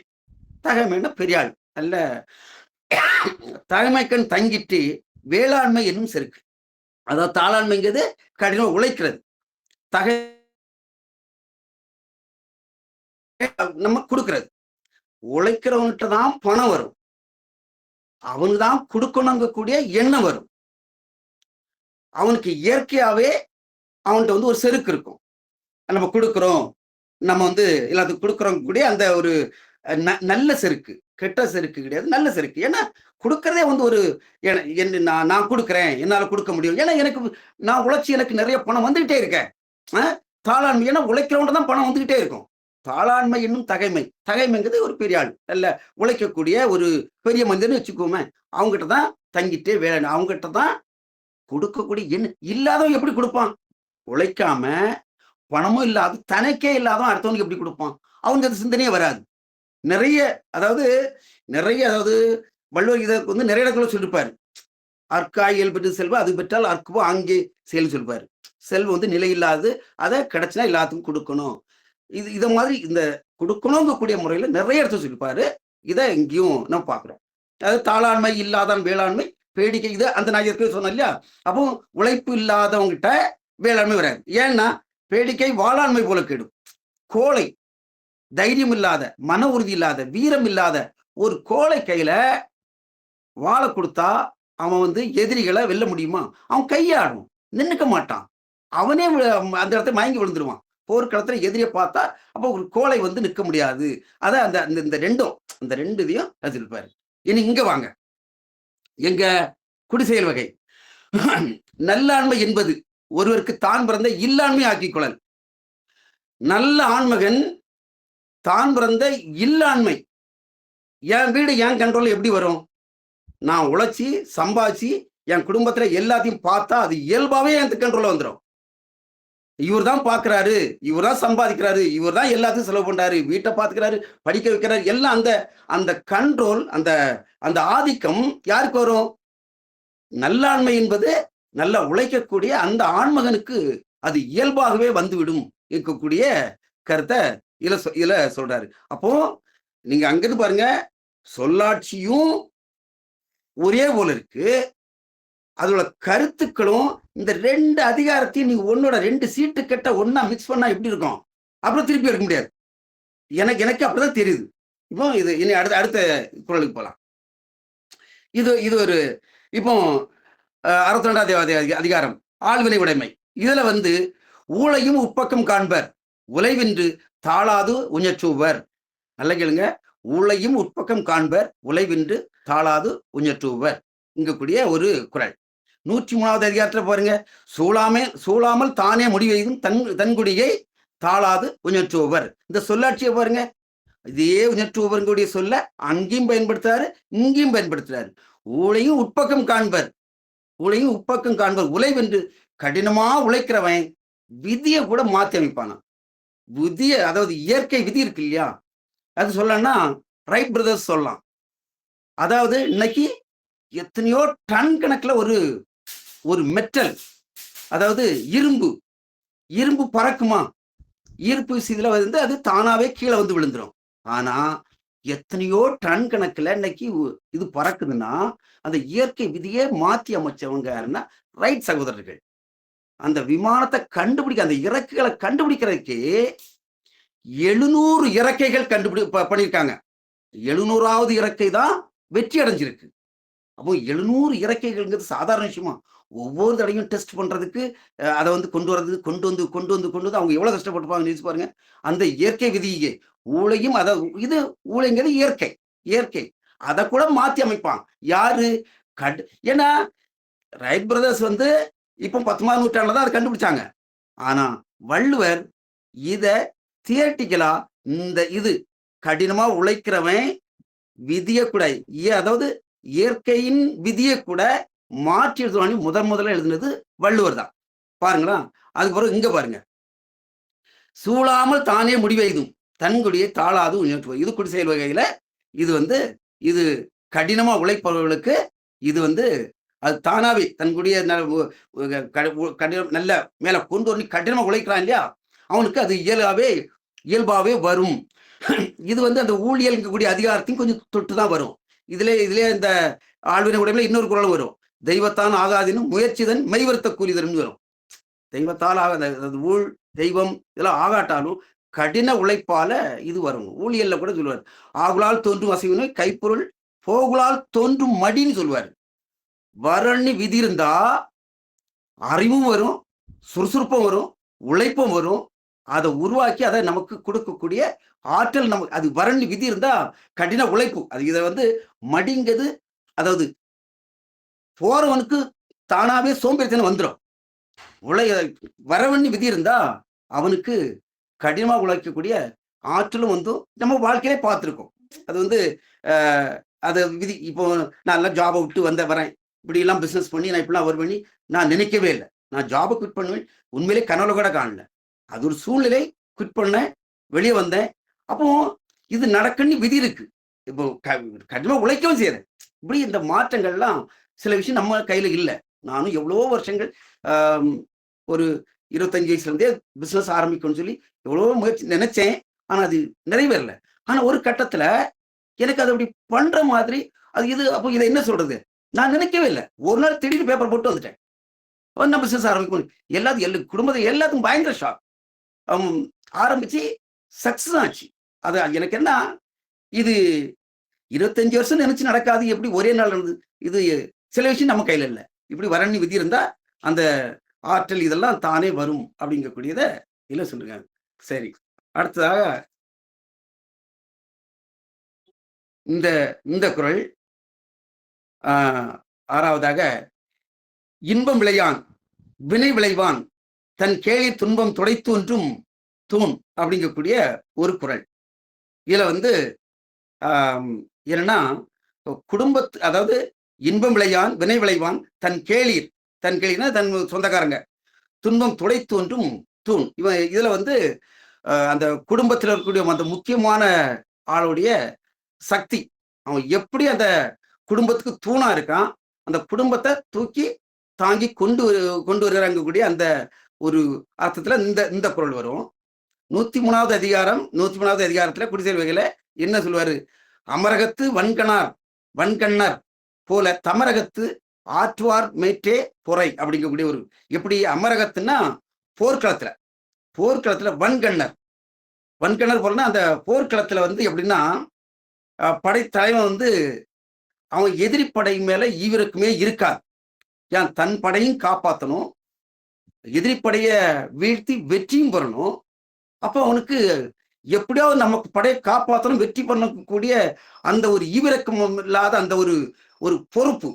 Speaker 3: தகைமைன்னா பெரியாள் அல்ல, தகைமைக்கண் தங்கிட்டு வேளாண்மை என்னும் செருக்கு. அதாவது தாளாண்மைங்கிறது கடினம் உழைக்கிறது, தகை நம்ம கொடுக்கிறது. உழைக்கிறவன்கிட்ட தான் பணம் வரும், அவனுக்கு தான் கொடுக்கணுங்கக்கூடிய எண்ணம் வரும். அவனுக்கு இயற்கையாவே அவன்கிட்ட வந்து ஒரு செருக்கு இருக்கும். நம்ம கொடுக்குறோம், நம்ம வந்து எல்லாத்துக்கும் கொடுக்குறோம் கூடிய அந்த ஒரு நல்ல செருக்கு, கெட்ட செருக்கு கிடையாது, நல்ல செருக்கு. ஏன்னா கொடுக்கறதே வந்து ஒரு நான் கொடுக்குறேன், என்னால கொடுக்க முடியும், ஏன்னா எனக்கு நான் உழைச்சி எனக்கு நிறைய பணம் வந்துகிட்டே இருக்கேன். தாளாண்மை, ஏன்னா உழைக்கிறவன்ட்டு தான் பணம் வந்துகிட்டே இருக்கும். தாளாண்மை என்னும் தகைமை, தகைமைங்கிறது ஒரு பெரிய ஆள், நல்ல உழைக்கக்கூடிய ஒரு பெரிய மனிதன்னு வச்சுக்கோமே, அவங்ககிட்ட தான் தங்கிட்டே வேலை, அவங்ககிட்ட தான் கொடுக்கக்கூடிய என்ன. இல்லாதவன் எப்படி கொடுப்பான்? உழைக்காம பணமும் இல்லாத, தனக்கே இல்லாதவன் அடுத்தவனுக்கு எப்படி கொடுப்பான்? அவனுக்கு அது சிந்தனையே வராது. நிறைய அதாவது வள்ளுவர் இதை வந்து நிறைய இடத்துல சொல்லிருப்பாரு. அற்காயல் பெற்று செல்வம் அது பெற்றால் அற்குவோ ஆங்கே செயல் சொல்வாரு. செல்வம் வந்து நிலை இல்லாது, அதை கிடைச்சுனா எல்லாத்துக்கும் கொடுக்கணும். இத மாதிரி இந்த கொடுக்கணுங்கக்கூடிய முறையில நிறைய இடத்துல சொல்லிருப்பாரு. இதை எங்கேயும் நம்ம பார்க்கிறோம். அதாவது தாளாண்மை இல்லாதான் வேளாண்மை பேடிக்கை, இது அந்த நான் ஏற்கனவே சொன்னேன் இல்லையா? அப்போ உழைப்பு இல்லாதவங்கிட்ட வேளாண்மை வராது. ஏன்னா பேடிக்கை வாளாண்மை போல கெடும். கோழை, தைரியம் இல்லாத, மன உறுதி இல்லாத, வீரம் இல்லாத ஒரு கோழை கையில வாழை கொடுத்தா அவன் வந்து எதிரிகளை வெல்ல முடியுமா? அவன் கையாடும், நின்னுக்க மாட்டான், அவனே அந்த இடத்துல மயங்கி விழுந்துருவான். போர்க்களத்துல எதிரியை பார்த்தா அப்போ ஒரு கோழை வந்து நிற்க முடியாது. அதான் அந்த இந்த ரெண்டும், அந்த 2 இதையும் இருப்பாரு. இனி இங்க வாங்க, எங்க குடிசெயல் வகை. நல்லாண்மை என்பது ஒருவருக்கு தான் பிறந்த இல்லாண்மை ஆக்கிக் கொள்ளல். நல்ல ஆண்மகன் தான் பிறந்த இல்லாண்மை, என் வீடு என் கண்ட்ரோல் எப்படி வரும்? நான் உழைச்சி சம்பாதிச்சு என் குடும்பத்துல எல்லாத்தையும் பார்த்தா அது இயல்பாவே என் கண்ட்ரோல்ல வந்துடும். இவர் தான் பாக்குறாரு, இவர் தான் சம்பாதிக்கிறாரு, இவர் தான் எல்லாத்தையும் செலவு பண்றாரு, வீட்டை பாத்துக்கிறாரு, படிக்க வைக்கிறாரு, எல்லாம் அந்த அந்த கண்ட்ரோல், அந்த அந்த ஆதிக்கம் யாருக்கு வரும்? நல்லாண்மை என்பது நல்லா உழைக்கக்கூடிய அந்த ஆண்மகனுக்கு அது இயல்பாகவே வந்துவிடும் இருக்கக்கூடிய கருத்தை இதுல சொல்றாரு. அப்போ நீங்க அங்கிருந்து பாருங்க, சொல்லாட்சியும் ஒரே போல இருக்கு, அதோட கருத்துக்களும் இந்த 2 அதிகாரத்தையும் நீங்க ஒன்னோட 2 சீட்டு கட்ட ஒன்னா மிக்ஸ் பண்ணா எப்படி இருக்கும்? அப்புறம் திருப்பி எடுக்க முடியாது. எனக்கு அப்படிதான் தெரியுது. இப்போ இது இனி அடுத்த குறளுக்கு போலாம். இது ஒரு இப்போ 62வது அதிகாரம் ஆழ்வினை உடைமை. இதுல வந்து ஊழையும் உட்பக்கம் காண்பர் உழைவென்று தாளாது உஞற்றுவர். நல்ல கேளுங்க, ஊழையும் உட்பக்கம் காண்பர் உழைவென்று தாளாது உஞற்றுவர் இங்கக்கூடிய ஒரு குறள். 103வது அதிகாரத்துல பாருங்க, சூழாமல் தானே முடிவெய்தும் தன்குடியை தாளாது உஞற்றுவர். இந்த சொல்லாட்சியை பாருங்க, இதே உஞற்றுவர்களுடைய சொல்ல அங்கேயும் பயன்படுத்துறாரு, இங்கேயும் பயன்படுத்துறாரு. ஊழையும் உட்பக்கம் காண்பர், ஊழையும் உட்பக்கம் காண்பர் உழைவென்று கடினமா உழைக்கிறவன் விதியை கூட மாத்தி அமைப்பானா. விதிய, அதாவது இயற்கை விதி இருக்கு இல்லையா, அது சொல்லணும்னா ரைட் பிரதர்ஸ் சொல்லலாம். அதாவது இன்னைக்கு எத்தனையோ டன் கணக்குல ஒரு மெட்டல், அதாவது இரும்பு பறக்குமா? ஈர்ப்பு விசையில வந்து அது தானாவே கீழே வந்து விழுந்துரும். ஆனா எத்தனையோ டன் கணக்குல இன்னைக்கு இது பறக்குதுன்னா அந்த இயற்கை விதியே மாற்றி அமைச்சவங்க யாருன்னா ரைட் சகோதரர்கள். அந்த விமானத்தை கண்டுபிடிக்க, அந்த இறக்கைகளை கண்டுபிடிக்கிறதுக்கு 700 இறக்கைகள் பண்ணியிருக்காங்க. 700வது இறக்கை தான் வெற்றி அடைஞ்சிருக்கு. அப்போ 700 இறக்கைகள்ங்கிறது சாதாரண விஷயமா? ஒவ்வொரு தடையும் டெஸ்ட் பண்றதுக்கு அதை வந்து கொண்டு வந்து அவங்க எவ்வளவு கஷ்டப்பட்டுப்பாங்க நினைச்சு பாருங்க. அந்த இயற்கை விதியே ஊழையும் இது ஊழைங்கிறது இயற்கை அதை கூட மாத்தி அமைப்பான் யாரு? ஏன்னா ரைட் பிரதர்ஸ் வந்து இப்போ 19ஆம் நூற்றாண்டுல தான் அதை கண்டுபிடிச்சாங்க. ஆனா வள்ளுவர் இத தியரிட்டிக்கலா இது கடினமா உழைக்கிறவன் விதியை கூட அதாவது இயற்கையின் விதியை கூட மாற்றி எழுதுவானி முதல்ல எழுதுனது வள்ளுவர் தான். பாருங்களா. அதுக்கப்புறம் இங்க பாருங்க, சூழாமல் தானே முடிவெய்தும் தன்குடியை தாளாது உயர்த்துவது. இது குடி செயல் வகையில இது வந்து இது கடினமா உழைப்பவர்களுக்கு இது வந்து அது தானாவே தன்குடிய நல்ல மேல கொண்டு வந்து கடினமா உழைக்கிறான் இல்லையா, அவனுக்கு அது இயல்பாவே வரும். இது வந்து அந்த ஊழியல் கூடிய அதிகாரத்தையும் கொஞ்சம் தொட்டு தான் வரும். இதுல இந்த ஆழ்வினை உடைமையில இன்னொரு குறள் வரும், தெய்வத்தான் ஆகாதினும் முயற்சிதன் மெய்வருத்த கூலிதரும் வரும். தெய்வத்தால் ஊழ் தெய்வம் இதெல்லாம் ஆகாட்டாலும் கடின உழைப்பால இது வரும். ஊழியல்ல கூட சொல்லுவார், ஆகுலால் தோன்றும் அசைவினை கைப்பொருள் போகுலால் தோன்றும் மடின்னு சொல்லுவார். வரன்னு விதி இருந்தா அறிவும் வரும், சுறுசுறுப்பும் வரும், உழைப்பும் வரும். அதை உருவாக்கி அதை நமக்கு கொடுக்கக்கூடிய ஆற்றல் நமக்கு அது வரன்னு விதி இருந்தா கடின உழைப்பு. அது இதை வந்து மடிங்கிறது, அதாவது போறவனுக்கு தானாவே சோம்பேறித்தனம் வந்துடும். வரவன்னு விதி இருந்தா அவனுக்கு கடினமா உழைக்கக்கூடிய ஆற்றலும் வந்து நம்ம வாழ்க்கையிலே பார்த்துருக்கோம். அது வந்து அது விதி. இப்போ நான் எல்லாம் ஜாபை விட்டு வரேன், இப்படி எல்லாம் பிசினஸ் பண்ணி நான் இப்படிலாம் பண்ணி நான் நினைக்கவே இல்லை. நான் ஜாபை குவிட் பண்ணுவேன் உண்மையிலே கனவுல கூட காணல. அது ஒரு சூழ்நிலை, குவிட் பண்ணேன், வெளியே வந்தேன். அப்போ இது நடக்குன்னு விதி இருக்கு. இப்போ கடினமா உழைக்கவும் செய்யறேன். இப்படி இந்த மாற்றங்கள்லாம் சில விஷயம் நம்ம கையில இல்லை. நானும் எவ்வளோ வருஷங்கள் ஒரு 25 வயசுல இருந்தே பிசினஸ் ஆரம்பிக்கும்னு சொல்லி எவ்வளவோ முயற்சி நினைச்சேன். ஆனா அது நிறைவேறல. ஆனா ஒரு கட்டத்துல எனக்கு அது அப்படி பண்ற மாதிரி அது அப்போ இதை என்ன சொல்றது, நான் நினைக்கவே இல்லை. ஒரு நாள் திடீர்னு பேப்பர் போட்டு வந்துட்டேன், நம்ம பிசினஸ் ஆரம்பிக்கணும். குடும்பத்தை எல்லாத்துக்கும் பயங்கர ஷாக். ஆரம்பிச்சு சக்சஸ் ஆச்சு. அது எனக்கு என்ன, இது 25 வருஷம் நினைச்சு நடக்காது, எப்படி ஒரே நாள் இருந்தது. இது சில விஷயம் நம்ம கையில இல்லை. இப்படி வரன்னு விதி இருந்தா அந்த ஆற்றல் இதெல்லாம் தானே வரும் அப்படிங்கக்கூடியத இல்ல சொல்லுங்க. சரி, அடுத்ததாக இந்த குறள் 6வதாக, இன்பம் விளையான் வினை விளைவான் தன் கேலி துன்பம் துடைத்தோன்றும் தூண் அப்படிங்கக்கூடிய ஒரு குறள். இதுல வந்து என்னன்னா குடும்பத்து, அதாவது இன்பம் விளையான் வினை விளைவான் தன் கேளிர்னா தன் சொந்தக்காரங்க துன்பம் துடை தோன்றும் தூண். இதுல வந்து அந்த குடும்பத்தில் இருக்கக்கூடிய அந்த முக்கியமான ஆளுடைய சக்தி, அவன் எப்படி அந்த குடும்பத்துக்கு தூணா இருக்கான், அந்த குடும்பத்தை தூக்கி தாங்கி கொண்டு வருகிறாங்கக்கூடிய அந்த ஒரு அர்த்தத்துல இந்த குறள் வரும். 103வது அதிகாரத்துல குடிசை வகையில என்ன சொல்லுவாரு, அமரகத்து வன்கண்ணர் போல தமரகத்து ஆற்றுவார் மேற்றே பொறை அப்படிங்கக்கூடிய ஒரு, எப்படி அமரகத்துன்னா போர்க்களத்துல வன்கண்ணர் போலன்னா அந்த போர்க்களத்துல வந்து எப்படின்னா படைத்தலைவன் வந்து அவன் எதிரி படை மேல ஈவிரக்குமே இருக்காது. ஏன் தன் படையும் காப்பாற்றணும், எதிரி படைய வீழ்த்தி வெற்றியும் பெறணும். அப்போ அவனுக்கு எப்படியாவது நமக்கு படையை காப்பாற்றணும், வெற்றி பண்ணக்கூடிய அந்த ஒரு ஈவிரக்கம் இல்லாத அந்த ஒரு பொறுப்பு,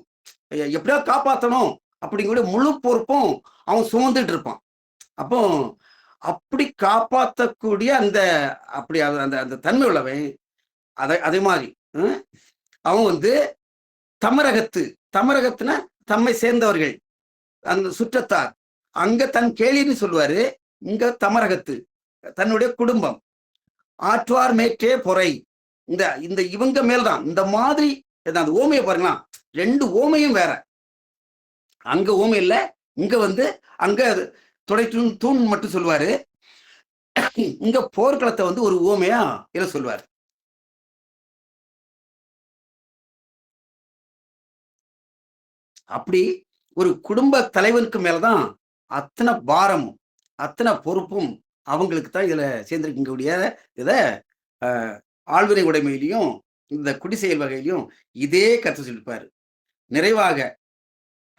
Speaker 3: எப்படியாவது காப்பாற்றணும் அப்படிங்கிற முழு பொறுப்பும் அவன் சுமந்துட்டு இருப்பான். அப்போ அப்படி காப்பாற்றக்கூடிய அந்த அந்த தன்மை உள்ளவன் அதே மாதிரி அவன் வந்து தமரகத்துனா தம்மை சேர்ந்தவர்கள், அந்த சுற்றத்தார், அங்க தன் கேலின்னு சொல்லுவாரு, இங்க தமரகத்து தன்னுடைய குடும்பம், ஆற்றுவார் மேற்றே பொறை, இந்த இவங்க மேல்தான் இந்த மாதிரி. அந்த ஓமையை பாருங்களா, 2 ஓமையும் வேற. அங்க ஓமை இல்லை, இங்க வந்து அங்க துடைக்கும் தூண் மட்டும் சொல்லுவாரு, இங்க போர்க்களத்தை வந்து ஒரு ஓமையா இதை சொல்லுவாரு. அப்படி ஒரு குடும்ப தலைவனுக்கு மேலதான் அத்தனை பாரமும் அத்தனை பொறுப்பும் அவங்களுக்கு தான் இதுல சேர்ந்திருக்கக்கூடிய இத ஆழ்வினை உடைமையிலையும் இந்த குடிசெயல் வகையிலையும் இதே கருத்து சொல்லியிருப்பாரு. நிறைவாக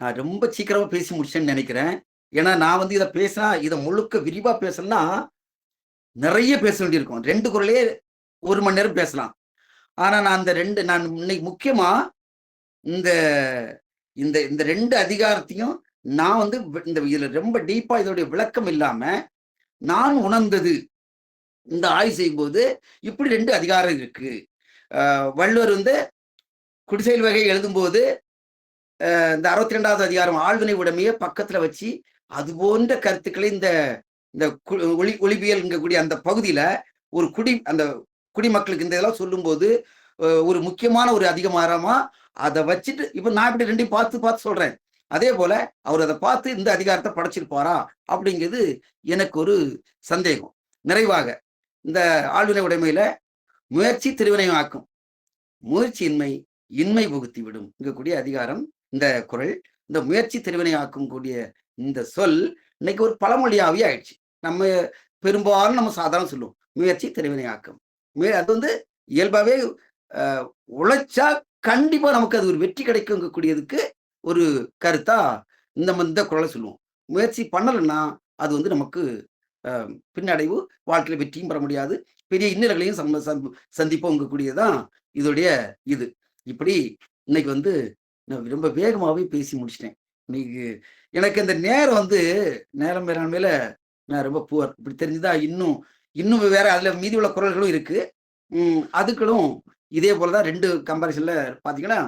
Speaker 3: நான் ரொம்ப சீக்கிரமா பேசி முடிச்சேன்னு நினைக்கிறேன். ஏன்னா நான் இதை பேசினா இதை முழுக்க விரிவா பேசணும்னா நிறைய பேச வேண்டியிருக்கும். 2 குறளே 1 மணி நேரம் பேசலாம். ஆனா நான் நான் இன்னைக்கு முக்கியமா இந்த இந்த இந்த 2 அதிகாரத்தையும் நான் இந்த இதுல ரொம்ப டீப்பா இதோடைய விளக்கம் இல்லாம நான் உணர்ந்தது இந்த ஆய்வு செய்யும்போது இப்படி 2 அதிகாரம் இருக்கு. வள்ளுவர் குடிசெயல் வகை எழுதும்போது இந்த 62வது அதிகாரம் ஆழ்வினை உடைமையை பக்கத்துல வச்சு அது போன்ற கருத்துக்களை இந்த இந்த ஒளிபியல்ங்கக்கூடிய அந்த பகுதியில ஒரு அந்த குடிமக்களுக்கு இந்த இதெல்லாம் சொல்லும்போது ஒரு முக்கியமான ஒரு அதிகாரமா அதை வச்சுட்டு இப்ப நான் இப்படி 2 பார்த்து சொல்றேன். அதே போல அவர் அதை பார்த்து இந்த அதிகாரத்தை படைச்சிருப்பாரா அப்படிங்கிறது எனக்கு ஒரு சந்தேகம். நிறைவாக இந்த ஆழ்வினை உடைமையில முயற்சி திருவினையாக்கும், முயற்சியின்மை இன்மை புகுத்தி விடும் இங்கக்கூடிய அதிகாரம் இந்த குறள். இந்த முயற்சி திருவினையாக்கும் கூடிய இந்த சொல் இன்னைக்கு ஒரு பழமொழியாவே ஆயிடுச்சு. நம்ம பெரும்பாலும் நம்ம சாதாரண சொல்லுவோம் முயற்சி திருவினையாக்கும். அது இயல்பாவே உழைச்சா கண்டிப்பா நமக்கு அது ஒரு வெற்றி கிடைக்கக்கூடியதுக்கு ஒரு கருத்தா இந்த குறளை சொல்லுவோம். முயற்சி பண்ணலைன்னா அது நமக்கு பின்னடைவு, வாழ்க்கையில வெற்றியும் பெற முடியாது, பெரிய இன்னல்களையும் சந்திப்போங்கக்கூடியதான் இதோடைய இது. இப்படி இன்னைக்கு நான் ரொம்ப வேகமாவே பேசி முடிச்சிட்டேன். இன்னைக்கு எனக்கு இந்த நேரம் நேரம் மேலாண்மையில நான் ரொம்ப புவர். இப்படி தெரிஞ்சுதா இன்னும் வேற அதுல மீதி உள்ள குறள்களும் இருக்கு. அதுக்களும் இதே போலதான் 2 கம்பாரிசன்ல பாத்தீங்கன்னா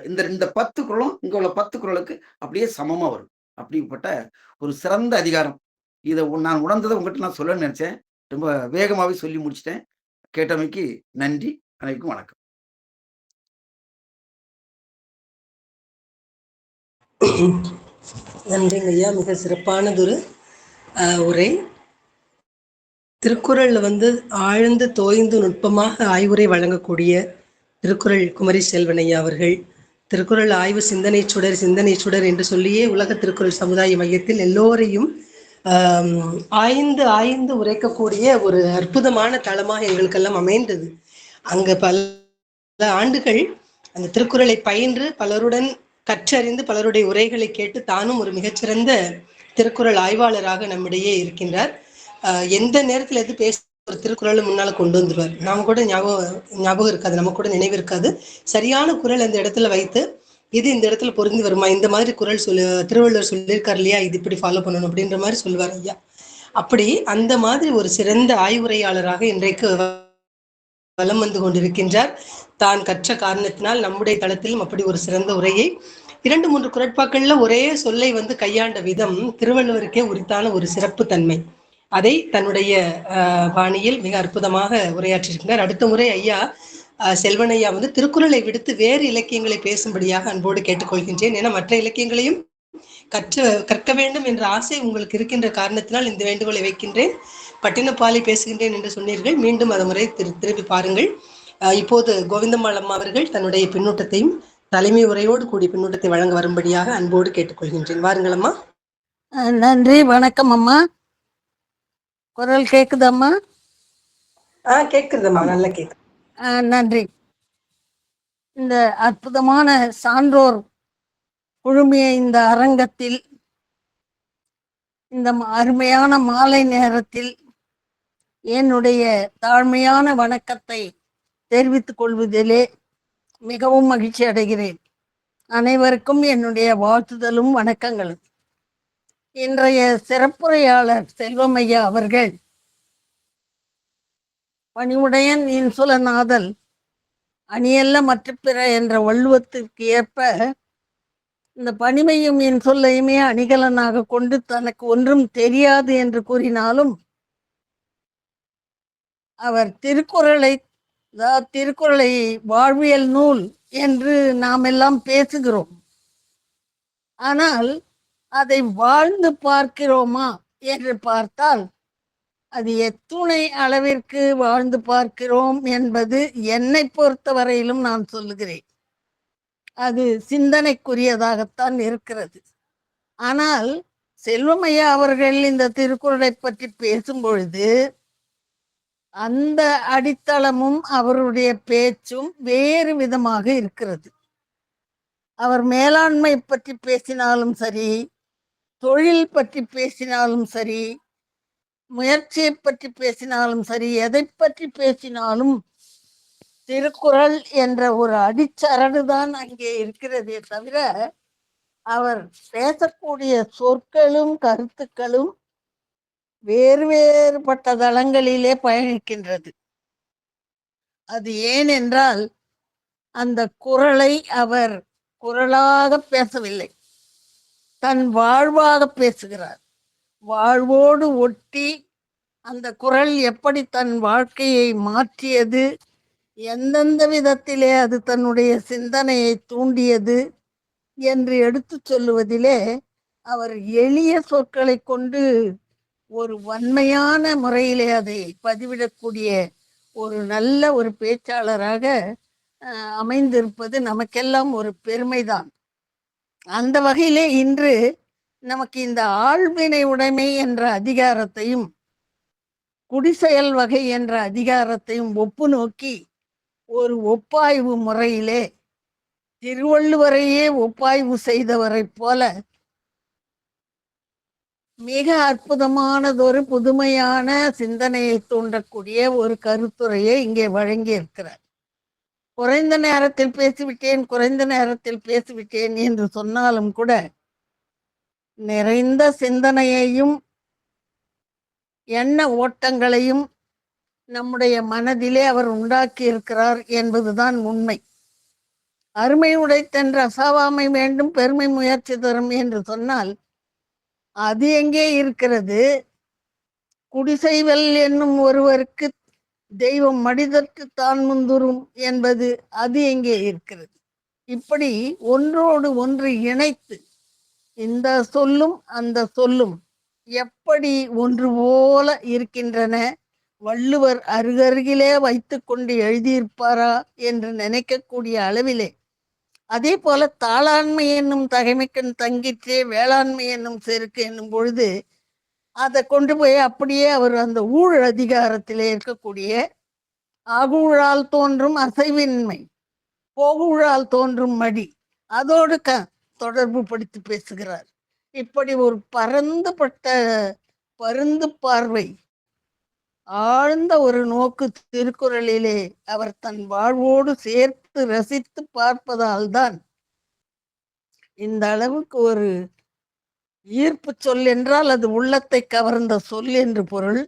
Speaker 3: இந்த 10 குறளும் இங்க உள்ள 10 குறளுக்கு அப்படியே சமமா வரும். அப்படிப்பட்ட ஒரு சிறந்த அதிகாரம். இதை நான் உணர்ந்ததை உங்ககிட்ட நான் சொல்லணும்னு நினைச்சேன். ரொம்ப வேகமாவே சொல்லி முடிச்சிட்டேன். கேட்டமைக்கு நன்றி. அனைவருக்கும் வணக்கம்.
Speaker 2: நன்றிங்க ஐயா, மிக சிறப்பானதொரு உரை. திருக்குறள்ல ஆழ்ந்து தோய்ந்து நுட்பமாக ஆய்வுரை வழங்கக்கூடிய திருக்குறள் குமரி செல்வன் ஐயா அவர்கள் திருக்குறள் ஆய்வு சிந்தனை சுடர் என்று சொல்லியே உலக திருக்குறள் சமுதாய மையத்தில் எல்லோரையும் ஆய்ந்து உரைக்கக்கூடிய ஒரு அற்புதமான தளமாக எங்களுக்கெல்லாம் அமைந்தது. அங்க பல ஆண்டுகள் அந்த திருக்குறளை பயின்று பலருடன் கற்றறிந்து பலருடைய உரைகளை கேட்டு தானும் ஒரு மிகச்சிறந்த திருக்குறள் ஆய்வாளராக நம்மிடையே இருக்கின்றார். எந்த நேரத்துல எது பேச ஒரு திருக்குறள் முன்னால கொண்டு வந்துருவார். நாம கூட ஞாபகம் இருக்காது, நமக்கு கூட நினைவு இருக்காது. சரியான குறள் அந்த இடத்துல வைத்து இது இந்த இடத்துல பொருந்தி வருமா, இந்த மாதிரி குறள் திருவள்ளுவர் சொல்லியிருக்காரு இல்லையா, இது இப்படி ஃபாலோ பண்ணணும் அப்படின்ற மாதிரி சொல்லுவார் ஐயா. அப்படி அந்த மாதிரி ஒரு சிறந்த ஆய்வுரையாளராக இன்றைக்கு வலம் வந்து கொண்டிருக்கின்றார். தான் கற்ற காரணத்தினால் நம்முடைய தளத்திலும் அப்படி ஒரு சிறந்த உரையை 2-3 குறட்பாக்கள்ல ஒரே சொல்லை கையாண்ட விதம் திருவள்ளுவருக்கே உரித்தான ஒரு சிறப்பு தன்மை. அதை தன்னுடைய பாணியில் மிக அற்புதமாக உரையாற்றிருக்கிறார். அடுத்த முறை ஐயா செல்வன் ஐயா திருக்குறளை விடுத்து வேறு இலக்கியங்களை பேசும்படியாக அன்போடு கேட்டுக்கொள்கின்றேன். ஏன்னா மற்ற இலக்கியங்களையும் கற்க வேண்டும் என்ற ஆசை உங்களுக்கு இருக்கின்ற காரணத்தினால் இந்த வேண்டுகோளை வைக்கின்றேன். பட்டினப்பாலை பேசுகின்றேன் என்று சொன்னீர்கள், மீண்டும் அது முறை திருப்பி பாருங்கள். இப்போது கோவிந்தம்மாள் அம்மா அவர்கள் தன்னுடைய பின்னூட்டத்தையும் தலைமை உரையோடு கூடிய பின்னூட்டத்தை வழங்க வரும்படியாக அன்போடு கேட்டுக்கொள்கின்றேன். வாருங்கள் அம்மா.
Speaker 4: நன்றி, வணக்கம் அம்மா. குரல் கேக்குதம்மா?
Speaker 2: கேக்குதும்மா, நல்லா கேக்குது.
Speaker 4: நன்றி. இந்த அற்புதமான சான்றோர் குழுமிய இந்த அரங்கத்தில் இந்த அருமையான மாலை நேரத்தில் என்னுடைய தாழ்மையான வணக்கத்தை தெரிவித்துக் கொள்வதிலே மிகவும் மகிழ்ச்சி அடைகிறேன். அனைவருக்கும் என்னுடைய வாழ்த்துதலும் வணக்கங்களும். இன்றைய சிறப்புரையாளர் செல்வம் ஐயா அவர்கள் பணிவுடையன் இன்சுலநாதல் அணியல்ல மற்ற பிற என்ற வள்ளுவத்திற்கு ஏற்ப இந்த பணிமையும் இன்சொல்லையுமே அணிகலனாக கொண்டு தனக்கு ஒன்றும் தெரியாது என்று கூறினாலும் அவர் திருக்குறளை வாழ்வியல் நூல் என்று நாம் எல்லாம் பேசுகிறோம். ஆனால் அதை வாழ்ந்து பார்க்கிறோமா என்று பார்த்தால் அது எத்துணை அளவிற்கு வாழ்ந்து பார்க்கிறோம் என்பது என்னை பொறுத்த வரையிலும் நான் சொல்லுகிறேன். அது சிந்தனைக்குரியதாகத்தான் இருக்கிறது. ஆனால் செல்வமையா அவர்கள் இந்த திருக்குறளை பற்றி பேசும் பொழுது அந்த அடித்தளமும் அவருடைய பேச்சும் வேறு விதமாக இருக்கிறது. அவர் மேலாண்மை பற்றி பேசினாலும் சரி, தொழில் பற்றி பேசினாலும் சரி, முயற்சியை பற்றி பேசினாலும் சரி, எதை பற்றி பேசினாலும் திருக்குறள் என்ற ஒரு அடிச்சரடுதான் அங்கே இருக்கிறதே தவிர அவர் பேசக்கூடிய சொற்களும் கருத்துக்களும் வேறு வேறுபட்ட தளங்களிலே பயணிக்கின்றது. அது ஏன் என்றால் அந்த குறளை அவர் குறளாக பேசவில்லை, தன் வாழ்வாக பேசுகிறார். வாழ்வோடு ஒட்டி அந்த குறள் எப்படி தன் வாழ்க்கையை மாற்றியது, எந்தெந்த விதத்திலே அது தன்னுடைய சிந்தனையை தூண்டியது என்று எடுத்து சொல்லுவதிலே அவர் எளிய சொற்களை கொண்டு ஒரு வன்மையான முறையிலே அதை பதிவிடக்கூடிய ஒரு நல்ல ஒரு பேச்சாளராக அமைந்திருப்பது நமக்கெல்லாம் ஒரு பெருமைதான். அந்த வகையிலே இன்று நமக்கு இந்த ஆள்வினை உடைமை என்ற அதிகாரத்தையும் குடிசெயல் வகை என்ற அதிகாரத்தையும் ஒப்பு நோக்கி ஒரு ஒப்பாய்வு முறையிலே திருவள்ளுவரையே ஒப்பாய்வு செய்தவரை போல மிக அற்புதமானதொரு புதுமையான சிந்தனையை தூண்டக்கூடிய ஒரு கருத்துரையை இங்கே வழங்கி இருக்கிறார். குறைந்த நேரத்தில் பேசிவிட்டேன் என்று சொன்னாலும் கூட நிறைந்த சிந்தனையையும் எண்ண ஓட்டங்களையும் நம்முடைய மனதிலே அவர் உண்டாக்கி இருக்கிறார் என்பதுதான் உண்மை. அருமை உடைத்தென்று அசாவாமை வேண்டும், பெருமை முயற்சி தரும் என்று சொன்னால் அது எங்கே இருக்கிறது? குடிசெய்வல் என்னும் ஒருவருக்கு தெய்வம் மனிதற்கு தான் முந்துரும் என்பது அது எங்கே இருக்கிறது? இப்படி ஒன்றோடு ஒன்று இணைத்து இந்த சொல்லும் அந்த சொல்லும் எப்படி ஒன்று போல இருக்கின்றன, வள்ளுவர் அருகருகிலே வைத்து கொண்டு எழுதியிருப்பாரா என்று நினைக்கக்கூடிய அளவிலே, அதே போல தாளாண்மை என்னும் தகைமைக்கண் தங்கிற்றே வேளாண்மை என்னும் செருக்கு என்னும் பொழுது அதை கொண்டு போய் அப்படியே அவர் அந்த ஊழ் அதிகாரத்திலே இருக்கக்கூடிய ஆகூழால் தோன்றும் அசைவின்மை, போகூழால் தோன்றும் மடி, அதோடு தொடர்பு படுத்தி பேசுகிறார். இப்படி ஒரு பருந்து பார்வை, ஆழ்ந்த ஒரு நோக்கு திருக்குறளிலே அவர் தன் வாழ்வோடு சேர்த்து ரசித்து பார்ப்பதால் தான் இந்த அளவுக்கு ஒரு ஈர்ப்பு சொல் என்றால் அது உள்ளத்தை கவர்ந்த சொல் என்று பொருள்.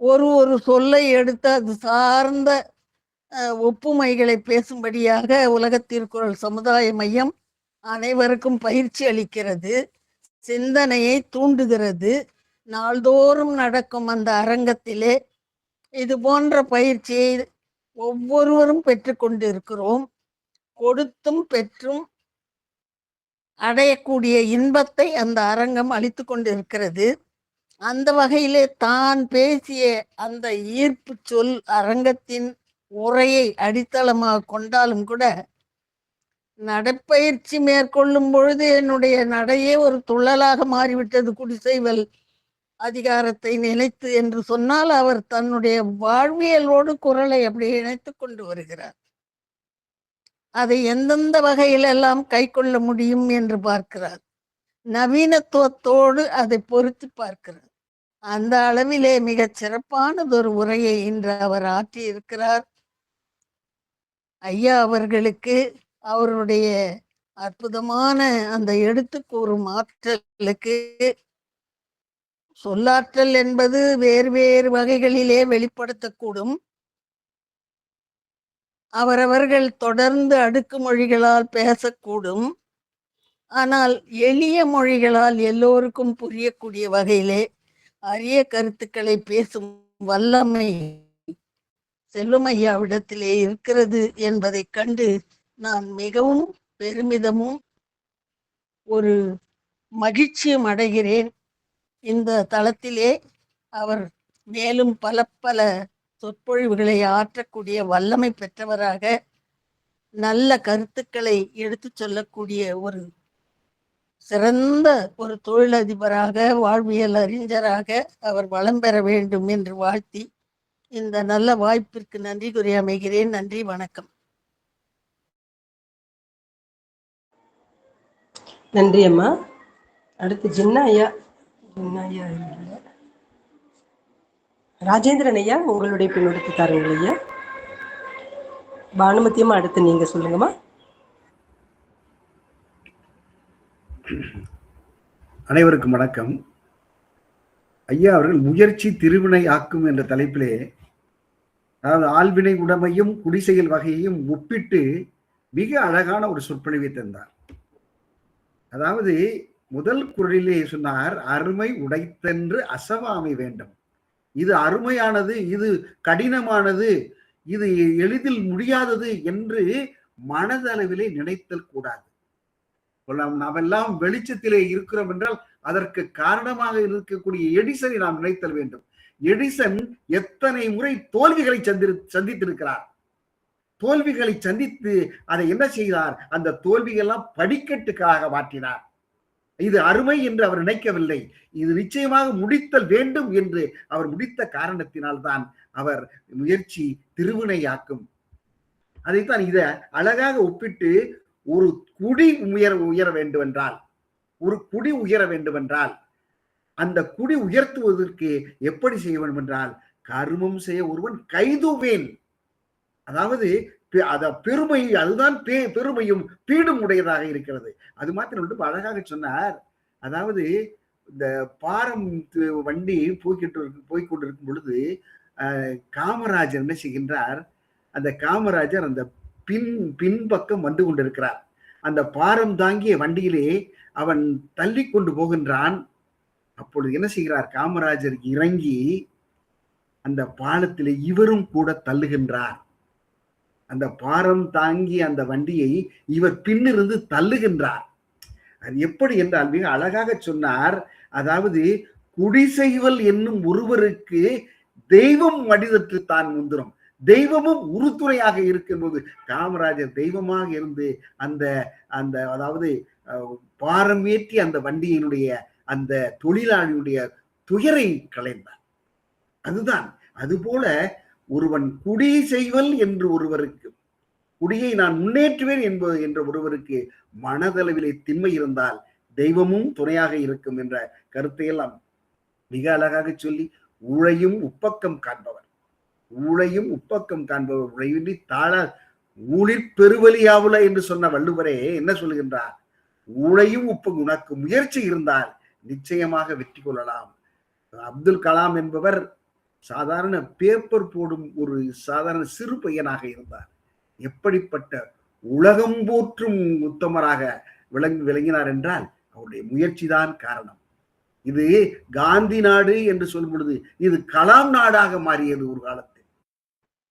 Speaker 4: ஒரு சொல்லை எடுத்து அது சார்ந்த ஒப்புமைகளை பேசும்படியாக உலக திருக்குறள் சமுதாய மையம் அனைவருக்கும் பயிற்சி அளிக்கிறது, சிந்தனையை தூண்டுகிறது. நாள்தோறும் நடக்கும் அந்த அரங்கத்திலே இது போன்ற பயிற்சியை ஒவ்வொருவரும் பெற்றுக்கொண்டு இருக்கிறோம். கொடுத்தும் பெற்றும் அடையக்கூடிய இன்பத்தை அந்த அரங்கம் அளித்து கொண்டு இருக்கிறது. அந்த வகையிலே தான் பேசிய அந்த ஈர்ப்பு சொல் அரங்கத்தின் உரையை அடித்தளமாக கொண்டாலும் கூட நடைப்பயிற்சி மேற்கொள்ளும் பொழுது என்னுடைய நடையே ஒரு துள்ளலாக மாறிவிட்டது குடிசெய்வல் அதிகாரத்தை நினைத்து என்று சொன்னால் அவர் தன்னுடைய வாழ்வியலோடு குறளை அப்படி இணைத்து கொண்டு வருகிறார். அதை எந்தெந்த வகையிலெல்லாம் கை கொள்ள முடியும் என்று பார்க்கிறார். நவீனத்துவத்தோடு அதை பொருத்தி பார்க்கிறார். அந்த அளவிலே மிகச் சிறப்பானதொரு உரையை இன்று அவர் ஆற்றி இருக்கிறார். ஐயா அவர்களுக்கு அவருடைய அற்புதமான அந்த எடுத்து கூறும் ஆற்றலுக்கு, சொல்லாற்றல் என்பது வேறு வேறு வகைகளிலே வெளிப்படுத்தக்கூடும். அவரவர்கள் தொடர்ந்து அடுக்கு மொழிகளால் பேசக்கூடும். ஆனால் எளிய மொழிகளால் எல்லோருக்கும் புரியக்கூடிய வகையிலே அரிய கருத்துக்களை பேசும் வல்லமை செல்வமையாவிடத்திலே இருக்கிறது என்பதை கண்டு நான் மிகவும் பெருமிதமும் ஒரு மகிழ்ச்சியும் அடைகிறேன். இந்த தளத்திலே அவர் மேலும் பல பல சொற்பொழிவுகளை ஆற்றக்கூடிய வல்லமை பெற்றவராக நல்ல கருத்துக்களை எடுத்து சொல்லக்கூடிய ஒரு சிறந்த ஒரு தொழிலதிபராக, வாழ்வியல் அறிஞராக அவர் வளம் பெற வேண்டும் என்று வாழ்த்தி இந்த நல்ல வாய்ப்பிற்கு நன்றி கூறி அமைகிறேன். நன்றி, வணக்கம்.
Speaker 2: நன்றி அம்மா. அடுத்து ஜின்னா ஐயா. ராஜேந்திரன் ஐயா, உங்களுடைய பின்னோட்டத்தை தாருங்கள் ஐயா. பானுமதி அம்மா, அடுத்து நீங்க சொல்லுங்கம்மா.
Speaker 5: அனைவருக்கும் வணக்கம். ஐயா அவர்கள் முயற்சி திருவினை ஆக்கும் என்ற தலைப்பிலே, அதாவது ஆள்வினை உடைமையும் குடிசெயல் வகையையும் ஒப்பிட்டு மிக அழகான ஒரு சொற்பொழிவை தந்தார். அதாவது முதல் குறளிலே சொன்னார், அருமை உடைத்தென்று அசவாமை வேண்டும். இது அருமையானது, இது கடினமானது, இது எளிதில் முடியாதது என்று மனதளவிலே நினைத்தல் கூடாது. நாம் எல்லாம் வெளிச்சத்திலே இருக்கிறோம் என்றால் அதற்கு காரணமாக இருக்கக்கூடிய எடிசனை நாம் நினைத்தல் வேண்டும். எடிசன் எத்தனை முறை தோல்விகளை சந்தித்திருக்கிறார். தோல்விகளை சந்தித்து அதை என்ன செய்தார்? அந்த தோல்விகள்லாம் படிக்கட்டுக்காக மாற்றினார். இது அருமை என்று அவர் நினைக்கவில்லை, இது நிச்சயமாக முடித்தல் வேண்டும் என்று அவர் முடித்த காரணத்தினால்தான் அவர் முயற்சி திருவினையாக்கும். அதைத்தான் இத அழகாக ஒப்பிட்டு, ஒரு குடி உயர வேண்டும் என்றால், ஒரு குடி உயர வேண்டும் என்றால் அந்த குடி உயர்த்துவதற்கு எப்படி செய்ய வேண்டும் என்றால், கருமம் செய்ய ஒருவன் கைதுவேன். அதாவது பெருமை, அதுதான் பெருமையும் பீடும் உடையதாக இருக்கிறது. அது மாத்திரம் அழகாக சொன்னார். அதாவது இந்த பாரம் வண்டி போய்கொண்டிருக்கும் பொழுது காமராஜர் என்ன செய்கின்றார்? அந்த காமராஜர் அந்த பின்பக்கம் வந்து கொண்டிருக்கிறார். அந்த பாரம் தாங்கிய வண்டியிலே அவன் தள்ளி கொண்டு போகின்றான். அப்பொழுது என்ன செய்கிறார்? காமராஜர் இறங்கி அந்த பாலத்திலே இவரும் கூட தள்ளுகின்றார். அந்த பாரம் தாங்கி அந்த வண்டியை இவர் பின்னிருந்து தள்ளுகின்றார். அது எப்படி என்றால் மிக அழகாக சொன்னார். அதாவது குடிசெய்வல் என்னும் ஒருவருக்கு தெய்வம் மனிதற்கு தான் முந்திரும், தெய்வமும் உறுதுணையாக இருக்கும்போது காமராஜர் தெய்வமாக இருந்து அந்த அந்த அதாவது பாரம் ஏற்றி அந்த வண்டியினுடைய அந்த தொழிலாளியுடைய துயரை களைந்தார். அதுதான். அதுபோல ஒருவன் குடி செய்வல் என்று ஒருவருக்கு, குடியை நான் முன்னேற்றுவேன் என்ற ஒருவருக்கு மனதளவிலே திண்மை இருந்தால் தெய்வமும் துணையாக இருக்கும் என்ற கருத்தையெல்லாம் மிக அழகாக சொல்லி, ஊழையும் உப்பக்கம் காண்பவர், ஊழையும் உப்பக்கம் காண்பவர் உழைவின்றி தாழ ஊழிற் பெருவலியாவுல என்று சொன்ன வள்ளுவரே என்ன சொல்லுகின்றார்? ஊழையும் உப்பம், உனக்கு முயற்சி இருந்தால் நிச்சயமாக வெற்றி கொள்ளலாம். அப்துல் கலாம் என்பவர் சாதாரண பேப்பர் போடும் ஒரு சாதாரண சிறு பையனாக இருந்தார். எப்படிப்பட்ட உலகம் போற்றும் உத்தமராக விளங்கினார் என்றால் அவருடைய முயற்சி தான் காரணம். இது காந்தி நாடு என்று சொல்லும் பொழுது இது கலாம் நாடாக மாறியது. ஒரு காலத்தில்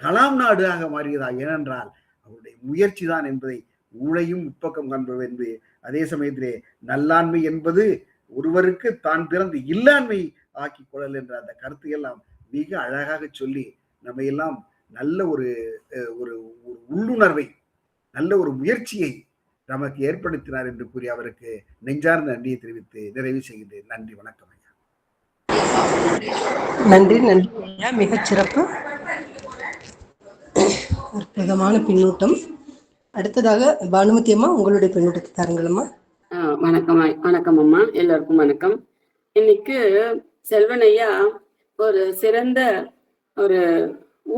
Speaker 5: கலாம் நாடாக மாறியதா? ஏனென்றால் அவருடைய முயற்சி தான் என்பதை ஊழையும் உப்பக்கம் காண்பவர் என்று. அதே சமயத்திலே நல்லாண்மை என்பது ஒருவருக்கு தான் பிறந்து இல்லாண்மை ஆக்கி கொள்ளல் என்ற அந்த கருத்து எல்லாம் மிக அழகாக சொல்லி நம்ம எல்லாம் நல்ல ஒரு உள்ளுணர்வை, நல்ல ஒரு முயற்சியை நமக்கு ஏற்படுத்தினார் என்று கூறி அவருக்கு நெஞ்சார்ந்த நன்றியை தெரிவித்து நிறைவு செய்கின்றேன். நன்றி, வணக்கம் ஐயா.
Speaker 2: நன்றி நன்றி ஐயா, மிகச் சிறப்பு, அற்புதமான பின்னூட்டம். அடுத்ததாக பானுமதி அம்மா, உங்களுடைய பின்னூட்டத்தை தாருங்களம்மா.
Speaker 1: வணக்கம் வணக்கம் அம்மா, எல்லாருக்கும் வணக்கம். இன்னைக்கு செல்வன் ஐயா ஒரு சிறந்த ஒரு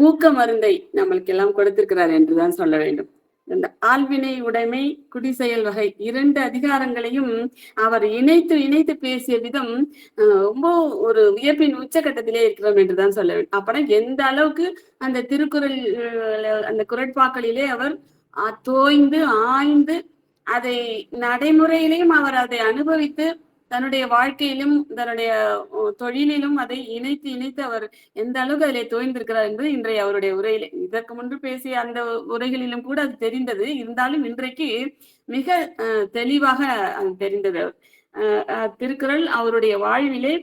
Speaker 1: ஊக்க மருந்தை நம்மளுக்கு எல்லாம் கொடுத்திருக்கிறார் என்றுதான் சொல்ல வேண்டும். இந்த ஆள்வினை உடைமை குடிசெயல் வகை 2 அதிகாரங்களையும் அவர் இணைத்து பேசிய விதம் ரொம்ப ஒரு வியப்பின் உச்சகட்டத்திலே இருக்கிறோம் என்றுதான் சொல்ல வேண்டும். அப்புறம் எந்த அளவுக்கு அந்த திருக்குறள் அந்த குறட்பாக்களிலே அவர் தோய்ந்து ஆய்ந்து அதை நடைமுறையிலையும் அவர் அதை அனுபவித்து தன்னுடைய வாழ்க்கையிலும் தன்னுடைய தொழிலிலும் அதை இணைத்து அவர் எந்த அளவுக்கு அதிலே தோய்ந்திருக்கிறார் என்பது இன்றைய அவருடைய உரையிலே, இதற்கு முன்பு பேசிய அந்த உரைகளிலும் கூட அது தெரிந்தது. இருந்தாலும் இன்றைக்கு மிக தெளிவாக அது தெரிந்தது. திருக்குறள் அவருடைய வாழ்விலே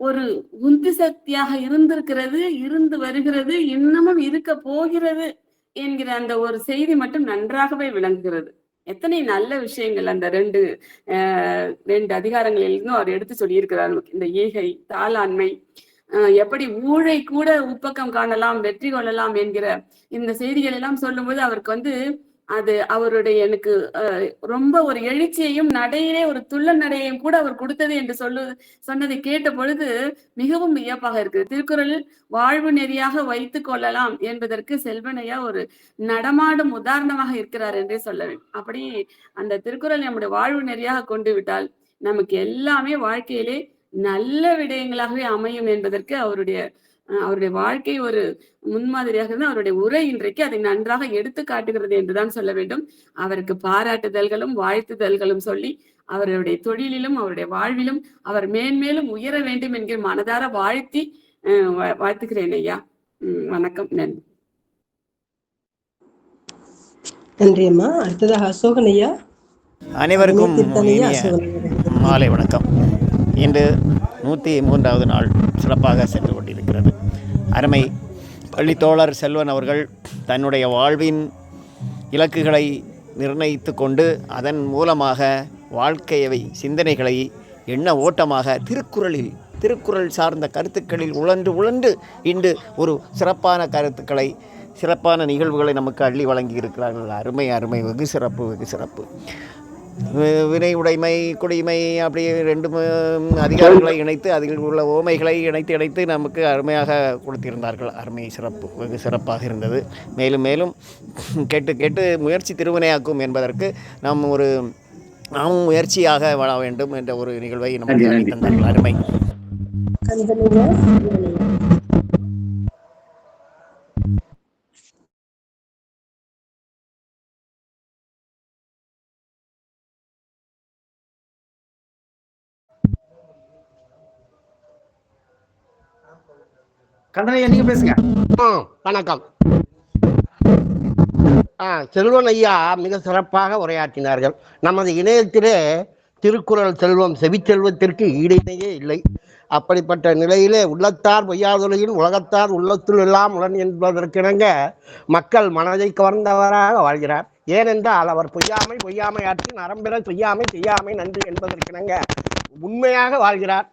Speaker 1: ஒரு உந்து சக்தியாக இருந்திருக்கிறது, இருந்து வருகிறது, இன்னமும் இருக்க போகிறது என்கிற அந்த ஒரு செய்தி மட்டும் நன்றாகவே விளங்குகிறது. எத்தனை நல்ல விஷயங்கள் அந்த ரெண்டு அதிகாரங்களிலும் அவர் எடுத்து சொல்லியிருக்கிறார். இந்த ஈகை, தாளாண்மை, எப்படி ஊழை கூட உப்பக்கம் காணலாம், வெற்றி கொள்ளலாம் என்கிற இந்த செய்திகள் எல்லாம் சொல்லும்போது அவருக்கு அது அவருடைய எனக்கு ரொம்ப ஒரு எழுச்சியையும் நடையிலே ஒரு துள்ள நடையையும் கூட அவர் கொடுத்தது என்று சொன்னதை கேட்ட பொழுது மிகவும் வியப்பாக இருக்கு. திருக்குறள் வாழ்வு நெறியாக வைத்துக் கொள்ளலாம் என்பதற்கு செல்வனையா ஒரு நடமாடும் உதாரணமாக இருக்கிறார் என்றே சொல்ல வேண்டும். அப்படி அந்த திருக்குறள் நம்முடைய வாழ்வு நெறியாக கொண்டு விட்டால் நமக்கு எல்லாமே வாழ்க்கையிலே நல்ல விடயங்களாகவே அமையும் என்பதற்கு அவருடைய வாழ்க்கை ஒரு முன்மாதிரியாக இருந்து அவருடைய உரை இன்றைக்கு அதை நன்றாக எடுத்து காட்டுகிறது என்றுதான் சொல்ல வேண்டும். அவருக்கு பாராட்டுதல்களும் வாழ்த்துதல்களும் சொல்லி அவருடைய தொழிலிலும் அவருடைய வாழ்விலும் அவர் மேன்மேலும் உயர வேண்டும் என்கிற மனதார வாழ்த்துகிறேன் ஐயா. வணக்கம், நன்றி.
Speaker 2: நன்றி அம்மா. அடுத்ததாக அசோகன் ஐயா.
Speaker 6: அனைவருக்கும் மாலை வணக்கம். இன்று 103வது நாள் சிறப்பாக சென்று கொண்டிருக்கிறது. அருமை பள்ளித்தோழர் செல்வன் அவர்கள் தன்னுடைய வாழ்வின் இலக்குகளை நிர்ணயித்து கொண்டு அதன் மூலமாக வாழ்க்கையை சிந்தனைகளை எண்ண ஓட்டமாக திருக்குறள் சார்ந்த கருத்துக்களில் உழன்று இன்று ஒரு சிறப்பான கருத்துக்களை, சிறப்பான நிகழ்வுகளை நமக்கு அள்ளி வழங்கி இருக்கிறார்கள். அருமை, வெகு சிறப்பு. வினை உடைமை, குடிமை, அப்படி 2 அதிகாரங்களை இணைத்து அதில் உள்ள ஓமைகளை இணைத்து நமக்கு அருமையாக கொடுத்திருந்தார்கள். அருமை, சிறப்பு, வெகு சிறப்பாக இருந்தது. மேலும் கேட்டு முயற்சி திருவினையாக்கும் என்பதற்கு நாமும் முயற்சியாக வாழ வேண்டும் என்ற ஒரு நிகழ்வை நமக்கு அளித்தந்தார்கள். அருமை.
Speaker 3: கந்தனையா, நீங்க பேசுங்க.
Speaker 7: வணக்கம். செல்வன் ஐயா மிக சிறப்பாக உரையாற்றினார்கள். நமது இணையத்திலே திருக்குறள் செல்வம் செவிச்செல்வத்திற்கு ஈடிணையே இல்லை. அப்படிப்பட்ட நிலையிலே உள்ளத்தார் பொய்யாதுலகில் உலகத்தார் உள்ளத்துள் எல்லாம் உடன் என்பதற்கிணங்க மக்கள் மனதை கவர்ந்தவராக வாழ்கிறார். ஏனென்றால் அவர் பொய்யாமை ஆற்றி நரம்பெற செய்யாமை நன்றி என்பதற்கிணங்க உண்மையாக வாழ்கிறார்.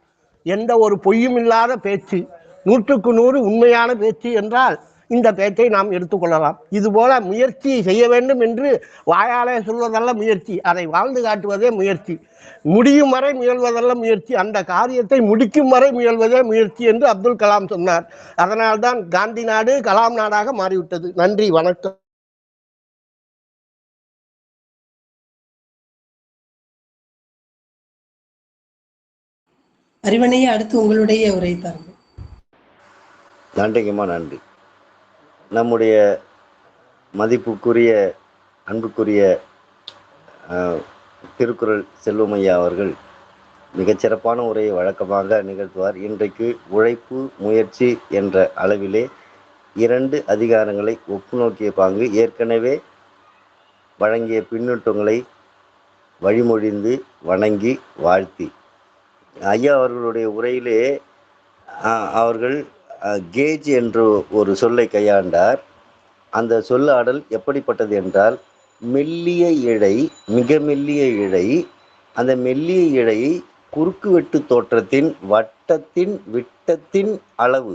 Speaker 7: எந்த ஒரு பொய்யும் இல்லாத பேச்சு, 100க்கு 100 உண்மையான பேச்சு என்றால் இந்த பேச்சை நாம் எடுத்துக்கொள்ளலாம். இதுபோல முயற்சி செய்ய வேண்டும் என்று வாயாலே சொல்வதல்ல முயற்சி, அதை வாழ்ந்து காட்டுவதே முயற்சி. முடியும் வரை முயல்வதல்ல முயற்சி, அந்த காரியத்தை முடிக்கும் வரை முயல்வதே முயற்சி என்று அப்துல் கலாம் சொன்னார். அதனால்தான் காந்தி நாடு கலாம் நாடாக மாறிவிட்டது. நன்றி, வணக்கம்.
Speaker 2: அறிவனையே, அடுத்து உங்களுடைய உரை தாருங்கள்.
Speaker 8: நன்றிங்கம்மா, நன்றி. நம்முடைய மதிப்புக்குரிய அன்புக்குரிய திருக்குறள் செல்வமையா அவர்கள் மிகச்சிறப்பான உரையை வழக்கமாக நிகழ்த்துவார். இன்றைக்கு உழைப்பு முயற்சி என்ற அளவிலே 2 அதிகாரங்களை ஒப்புநோக்கிய பாங்கு ஏற்கனவே வழங்கிய பின்னூட்டங்களை வழிமொழிந்து வணங்கி வாழ்த்தி ஐயா அவர்களுடைய உரையிலே அவர்கள் கேஜ் என்று ஒரு சொல்லை கையாண்டார். அந்த சொல்லாடல் எப்படிப்பட்டது என்றால், மெல்லிய இழை, மிக மெல்லிய இழை, அந்த மெல்லிய இழையை குறுக்கு வெட்டு தோற்றத்தின் வட்டத்தின் விட்டத்தின் அளவு,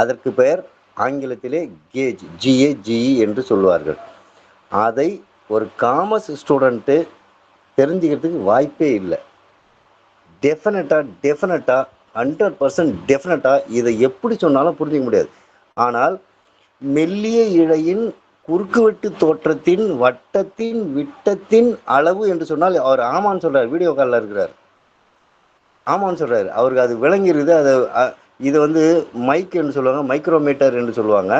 Speaker 8: அதற்கு பெயர் ஆங்கிலத்திலே கேஜ், GAGE என்று சொல்வார்கள். அதை ஒரு காமர்ஸ் ஸ்டூடெண்ட்டு தெரிஞ்சுக்கிறதுக்கு வாய்ப்பே இல்லை. டெஃபினட்டாக 100% டெஃபினட்டாக இதை எப்படி சொன்னாலும் புரிஞ்சிக்க முடியாது. ஆனால் மெல்லிய இழையின் குறுக்குவெட்டு தோற்றத்தின் வட்டத்தின் விட்டத்தின் அளவு என்று சொன்னால் அவர் ஆமான்னு சொல்கிறார். வீடியோ காலில் இருக்கிறார், ஆமான்னு சொல்கிறார். அவருக்கு அது விளங்கிருது. இது மைக் என்று சொல்லுவாங்க, மைக்ரோமீட்டர் என்று சொல்லுவாங்க.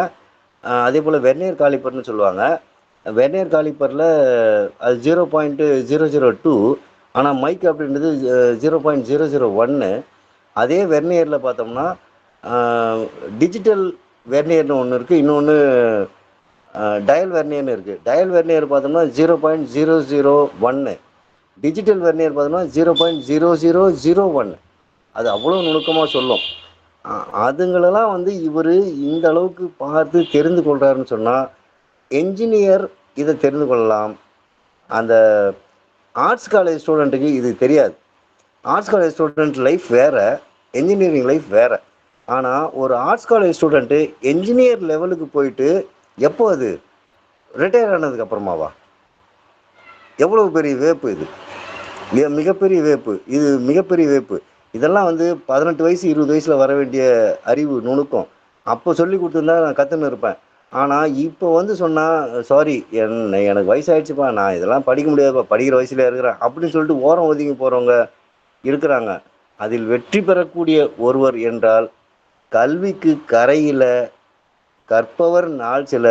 Speaker 8: அதே போல் வெர்னியர் காலிப்பர்னு சொல்லுவாங்க. வெர்னியர் காலிப்பரில் அது 0.002, ஆனால் மைக் அப்படின்றது 0.001. அதே வெர்னியரில் பார்த்தோம்னா டிஜிட்டல் வெர்னியர்னு ஒன்று இருக்குது, இன்னொன்று டயல் வெர்னியர்னு இருக்குது. டயல் வெர்னியர் பார்த்தோம்னா 0.001, டிஜிட்டல் வெர்னியர் பார்த்தோம்னா 0.0001. அது அவ்வளோ நுணுக்கமாக சொல்லும். அதுங்களெல்லாம் இவர் இந்த அளவுக்கு பார்த்து தெரிந்து கொள்கிறாருன்னு சொன்னால் என்ஜினியர் இதை தெரிந்து கொள்ளலாம். அந்த ஆர்ட்ஸ் காலேஜ் ஸ்டூடெண்ட்டுக்கு இது தெரியாது. ஆர்ட்ஸ் காலேஜ் ஸ்டூடெண்ட் லைஃப் வேறு, என்ஜினியரிங் லைஃப் வேறு. ஆனால் ஒரு ஆர்ட்ஸ் காலேஜ் ஸ்டூடெண்ட்டு என்ஜினியர் லெவலுக்கு போயிட்டு எப்போ அது ரிட்டையர் ஆனதுக்கு அப்புறமாவா? எவ்வளவு பெரிய வேப்பு இது! மிகப்பெரிய வேப்பு இது, மிகப்பெரிய வேப்பு. இதெல்லாம் 18 வயசு 20 வயசில் வர வேண்டிய அறிவு நுணுக்கம். அப்போ சொல்லி கொடுத்துருந்தா நான் கற்றுன்னு இருப்பேன். ஆனால் இப்போ சொன்னால் சாரி எனக்கு வயசாகிடுச்சுப்பா, நான் இதெல்லாம் படிக்க முடியாதுப்பா, படிக்கிற வயசுல இருக்கிறேன் அப்படின்னு சொல்லிட்டு ஓரம் ஒதுங்கி போகிறவங்க இருக்கிறாங்க. அதில் வெற்றி பெறக்கூடிய ஒருவர் என்றால் கல்விக்கு கரையில் கற்பவர் நாள் சில,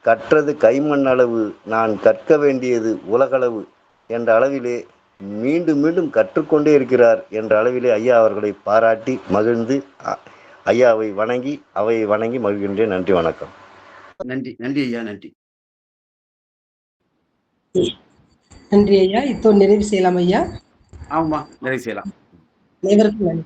Speaker 8: கற்றது கைமண் அளவு, நான் கற்க வேண்டியது உலகளவு என்ற அளவிலே மீண்டும் மீண்டும் கற்றுக்கொண்டே இருக்கிறார் என்ற அளவிலே ஐயா அவர்களை பாராட்டி மகிழ்ந்து ஐயாவை வணங்கி அவையை வணங்கி மகிழ்கின்றேன். நன்றி, வணக்கம்.
Speaker 3: நன்றி நன்றி ஐயா, நன்றி.
Speaker 2: நன்றி ஐயா. இப்போ நிறைவு செய்யலாம் ஐயா.
Speaker 3: ஆமா, நிறைவு செய்யலாம்.
Speaker 2: அனைவருக்கும் நன்றி.